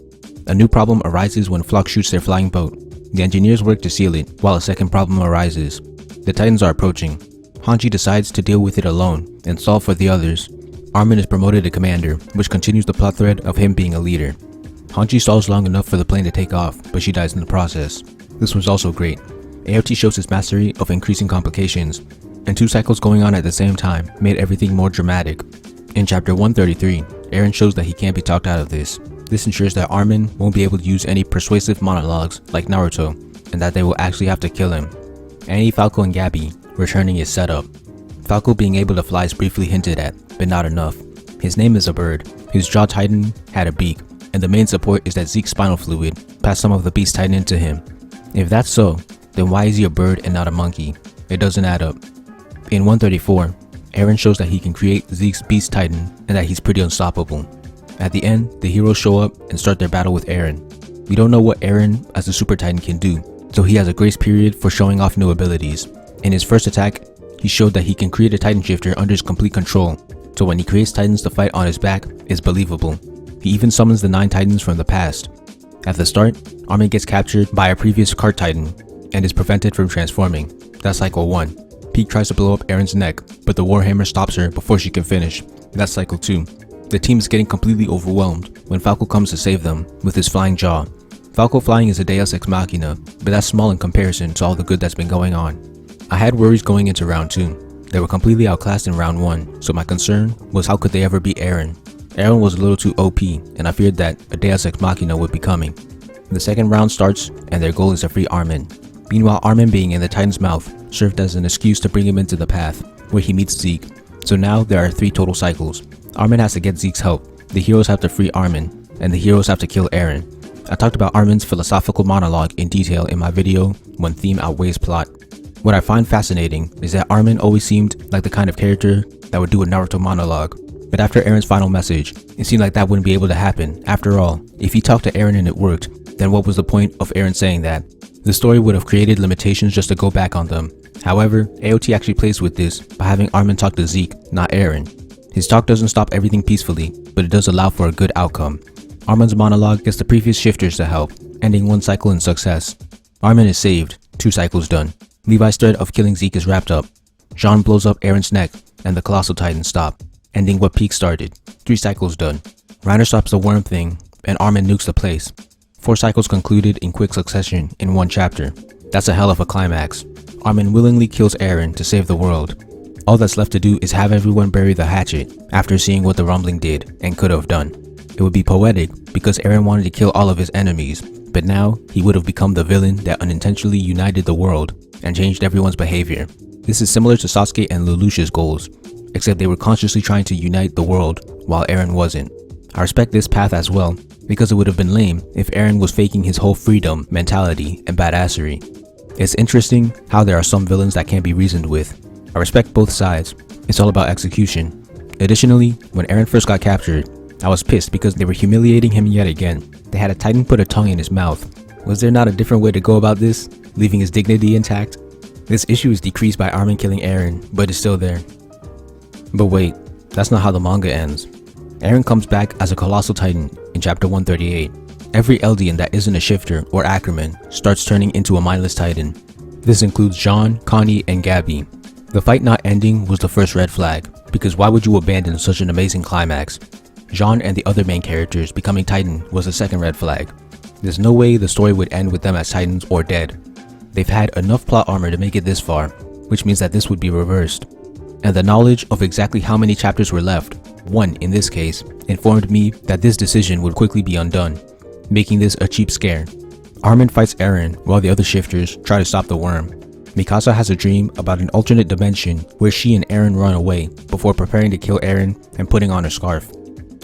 A new problem arises when Flock shoots their flying boat. The engineers work to seal it, while a second problem arises. The Titans are approaching. Hanji decides to deal with it alone and solve for the others. Armin is promoted to commander, which continues the plot thread of him being a leader. Hanji stalls long enough for the plane to take off, but she dies in the process. This was also great. AOT shows his mastery of increasing complications, and 2 cycles going on at the same time made everything more dramatic. In chapter 133, Eren shows that he can't be talked out of this. This ensures that Armin won't be able to use any persuasive monologues like Naruto, and that they will actually have to kill him. Annie, Falco, and Gabby returning is set up. Falco being able to fly is briefly hinted at, but not enough. His name is a bird, his jaw titan had a beak, and the main support is that Zeke's spinal fluid passed some of the beast titan into him. If that's so, then why is he a bird and not a monkey? It doesn't add up. In 134, Eren shows that he can create Zeke's beast titan and that he's pretty unstoppable. At the end, the heroes show up and start their battle with Eren. We don't know what Eren as a super titan can do, so he has a grace period for showing off new abilities. In his first attack, he showed that he can create a titan shifter under his complete control, so when he creates titans to fight on his back, it's believable. He even summons the 9 titans from the past. At the start, Armin gets captured by a previous cart titan and is prevented from transforming. That's cycle 1. Pieck tries to blow up Eren's neck, but the Warhammer stops her before she can finish. That's cycle 2. The team is getting completely overwhelmed when Falco comes to save them with his flying jaw. Falco flying is a deus ex machina, but that's small in comparison to all the good that's been going on. I had worries going into round 2. They were completely outclassed in round 1, so my concern was how could they ever beat Eren. Eren was a little too OP, and I feared that a deus ex machina would be coming. The second round starts, and their goal is to free Armin. Meanwhile, Armin being in the Titan's mouth served as an excuse to bring him into the path, where he meets Zeke. So now there are 3 total cycles. Armin has to get Zeke's help, the heroes have to free Armin, and the heroes have to kill Eren. I talked about Armin's philosophical monologue in detail in my video, When Theme Outweighs Plot. What I find fascinating is that Armin always seemed like the kind of character that would do a Naruto monologue. But after Eren's final message, it seemed like that wouldn't be able to happen. After all, if he talked to Eren and it worked, then what was the point of Eren saying that? The story would have created limitations just to go back on them. However, AOT actually plays with this by having Armin talk to Zeke, not Eren. His talk doesn't stop everything peacefully, but it does allow for a good outcome. Armin's monologue gets the previous shifters to help, ending 1 cycle in success. Armin is saved, 2 cycles done. Levi's threat of killing Zeke is wrapped up. Jean blows up Eren's neck, and the Colossal Titans stop, ending what Pieck started, 3 cycles done. Reiner stops the worm thing, and Armin nukes the place. 4 cycles concluded in quick succession in 1 chapter. That's a hell of a climax. Armin willingly kills Eren to save the world. All that's left to do is have everyone bury the hatchet after seeing what the rumbling did and could have done. It would be poetic because Eren wanted to kill all of his enemies, but now he would have become the villain that unintentionally united the world and changed everyone's behavior. This is similar to Sasuke and Lelouch's goals, except they were consciously trying to unite the world while Eren wasn't. I respect this path as well, because it would have been lame if Eren was faking his whole freedom mentality and badassery. It's interesting how there are some villains that can't be reasoned with. I respect both sides, it's all about execution. Additionally, when Eren first got captured, I was pissed because they were humiliating him yet again. They had a Titan put a tongue in his mouth. Was there not a different way to go about this, leaving his dignity intact? This issue is decreased by Armin killing Eren, but it's still there. But wait, that's not how the manga ends. Eren comes back as a Colossal Titan in chapter 138. Every Eldian that isn't a shifter or Ackerman starts turning into a mindless Titan. This includes Jean, Connie, and Gabby. The fight not ending was the first red flag, because why would you abandon such an amazing climax? Jean and the other main characters becoming Titan was the second red flag. There's no way the story would end with them as Titans or dead. They've had enough plot armor to make it this far, which means that this would be reversed. And the knowledge of exactly how many chapters were left, 1 in this case, informed me that this decision would quickly be undone, making this a cheap scare. Armin fights Eren while the other shifters try to stop the worm. Mikasa has a dream about an alternate dimension where she and Eren run away before preparing to kill Eren and putting on her scarf.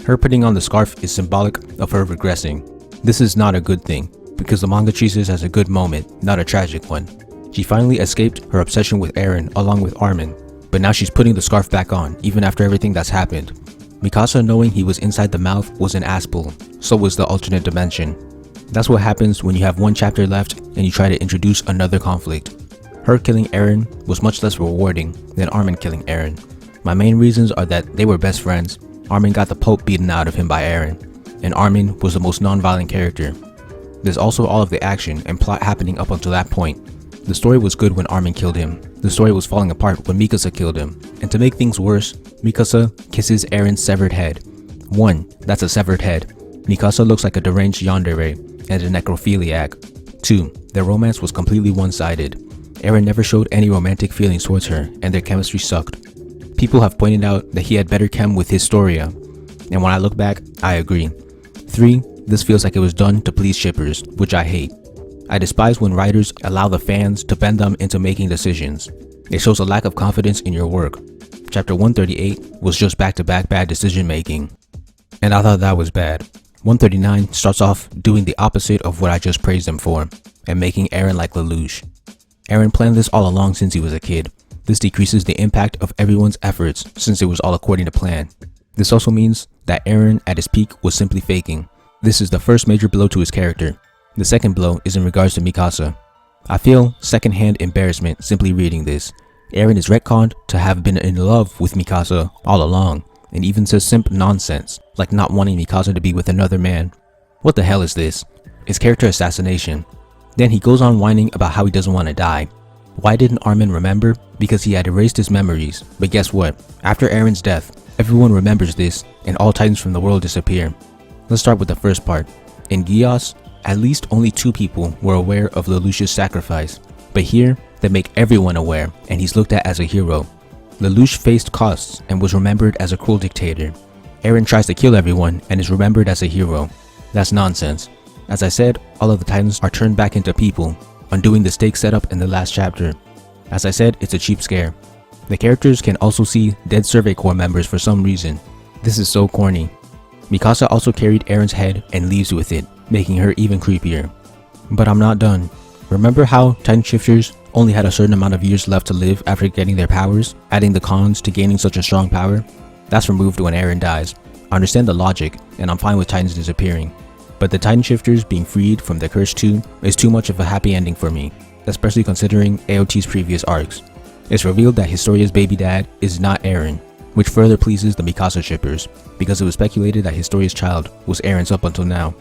Her putting on the scarf is symbolic of her regressing. This is not a good thing, because the manga treats this as a good moment, not a tragic one. She finally escaped her obsession with Eren along with Armin, but now she's putting the scarf back on, even after everything that's happened. Mikasa knowing he was inside the mouth was an asshole, so was the alternate dimension. That's what happens when you have one chapter left and you try to introduce another conflict. Her killing Eren was much less rewarding than Armin killing Eren. My main reasons are that they were best friends. Armin got the pulp beaten out of him by Eren, and Armin was the most non-violent character. There's also all of the action and plot happening up until that point. The story was good when Armin killed him. The story was falling apart when Mikasa killed him. And to make things worse, Mikasa kisses Eren's severed head. 1. That's a severed head. Mikasa looks like a deranged yandere and a necrophiliac. 2. Their romance was completely one-sided. Eren never showed any romantic feelings towards her, and their chemistry sucked. People have pointed out that he had better chem with Historia, and when I look back, I agree. 3. This feels like it was done to please shippers, which I hate. I despise when writers allow the fans to bend them into making decisions. It shows a lack of confidence in your work. Chapter 138 was just back-to-back bad decision making, and I thought that was bad. 139 starts off doing the opposite of what I just praised him for, and making Eren like Lelouch. Eren planned this all along since he was a kid. This decreases the impact of everyone's efforts since it was all according to plan. This also means that Eren at his peak was simply faking. This is the first major blow to his character. The second blow is in regards to Mikasa. I feel secondhand embarrassment simply reading this. Eren is retconned to have been in love with Mikasa all along, and even says simp nonsense, like not wanting Mikasa to be with another man. What the hell is this? It's character assassination. Then he goes on whining about how he doesn't want to die. Why didn't Armin remember? Because he had erased his memories. But guess what? After Eren's death, everyone remembers this, and all titans from the world disappear. Let's start with the first part. In Geass, at least only 2 people were aware of Lelouch's sacrifice, but here they make everyone aware, and he's looked at as a hero. Lelouch faced costs and was remembered as a cruel dictator. Eren tries to kill everyone and is remembered as a hero. That's nonsense. As I said, all of the titans are turned back into people, undoing the stake set up in the last chapter. As I said, it's a cheap scare. The characters can also see dead Survey Corps members for some reason. This is so corny. Mikasa also carried Eren's head and leaves with it, making her even creepier. But I'm not done. Remember how Titan Shifters only had a certain amount of years left to live after getting their powers, adding the cons to gaining such a strong power? That's removed when Eren dies. I understand the logic, and I'm fine with Titans disappearing. But the Titan Shifters being freed from the Curse 2 is too much of a happy ending for me, especially considering AOT's previous arcs. It's revealed that Historia's baby dad is not Eren, which further pleases the Mikasa shippers, because it was speculated that Historia's child was Eren's up until now.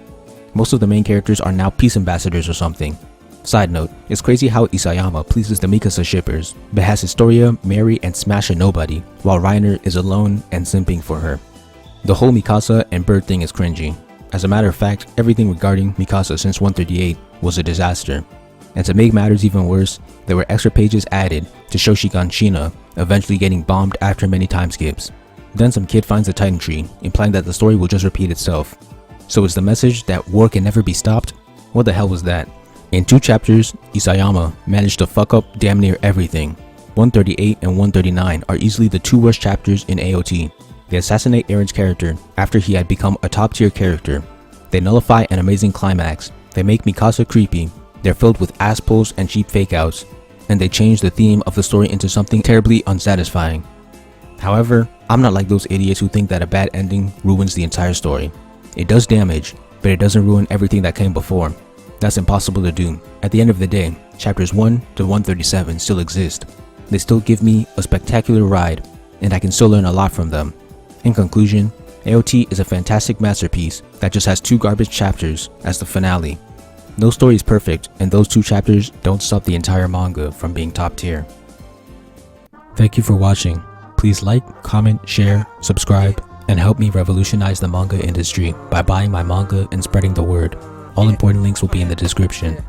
Most of the main characters are now peace ambassadors or something. Side note, it's crazy how Isayama pleases the Mikasa shippers, but has Historia marry and smash a nobody, while Reiner is alone and simping for her. The whole Mikasa and Bird thing is cringy. As a matter of fact, everything regarding Mikasa since 138 was a disaster. And to make matters even worse, there were extra pages added to show Shigan Shina eventually getting bombed after many time skips. Then some kid finds the Titan Tree, implying that the story will just repeat itself. So is the message that war can never be stopped? What the hell was that? In 2 chapters, Isayama managed to fuck up damn near everything. 138 and 139 are easily the 2 worst chapters in AOT. They assassinate Eren's character after he had become a top tier character. They nullify an amazing climax. They make Mikasa creepy. They're filled with ass pulls and cheap fake outs. And they change the theme of the story into something terribly unsatisfying. However, I'm not like those idiots who think that a bad ending ruins the entire story. It does damage, but it doesn't ruin everything that came before. That's impossible to do. At the end of the day, chapters 1 to 137 still exist. They still give me a spectacular ride, and I can still learn a lot from them. In conclusion, AOT is a fantastic masterpiece that just has 2 garbage chapters as the finale. No story is perfect, and those 2 chapters don't stop the entire manga from being top tier. Thank you for watching. Please like, comment, share, subscribe, and help me revolutionize the manga industry by buying my manga and spreading the word. All important links will be in the description.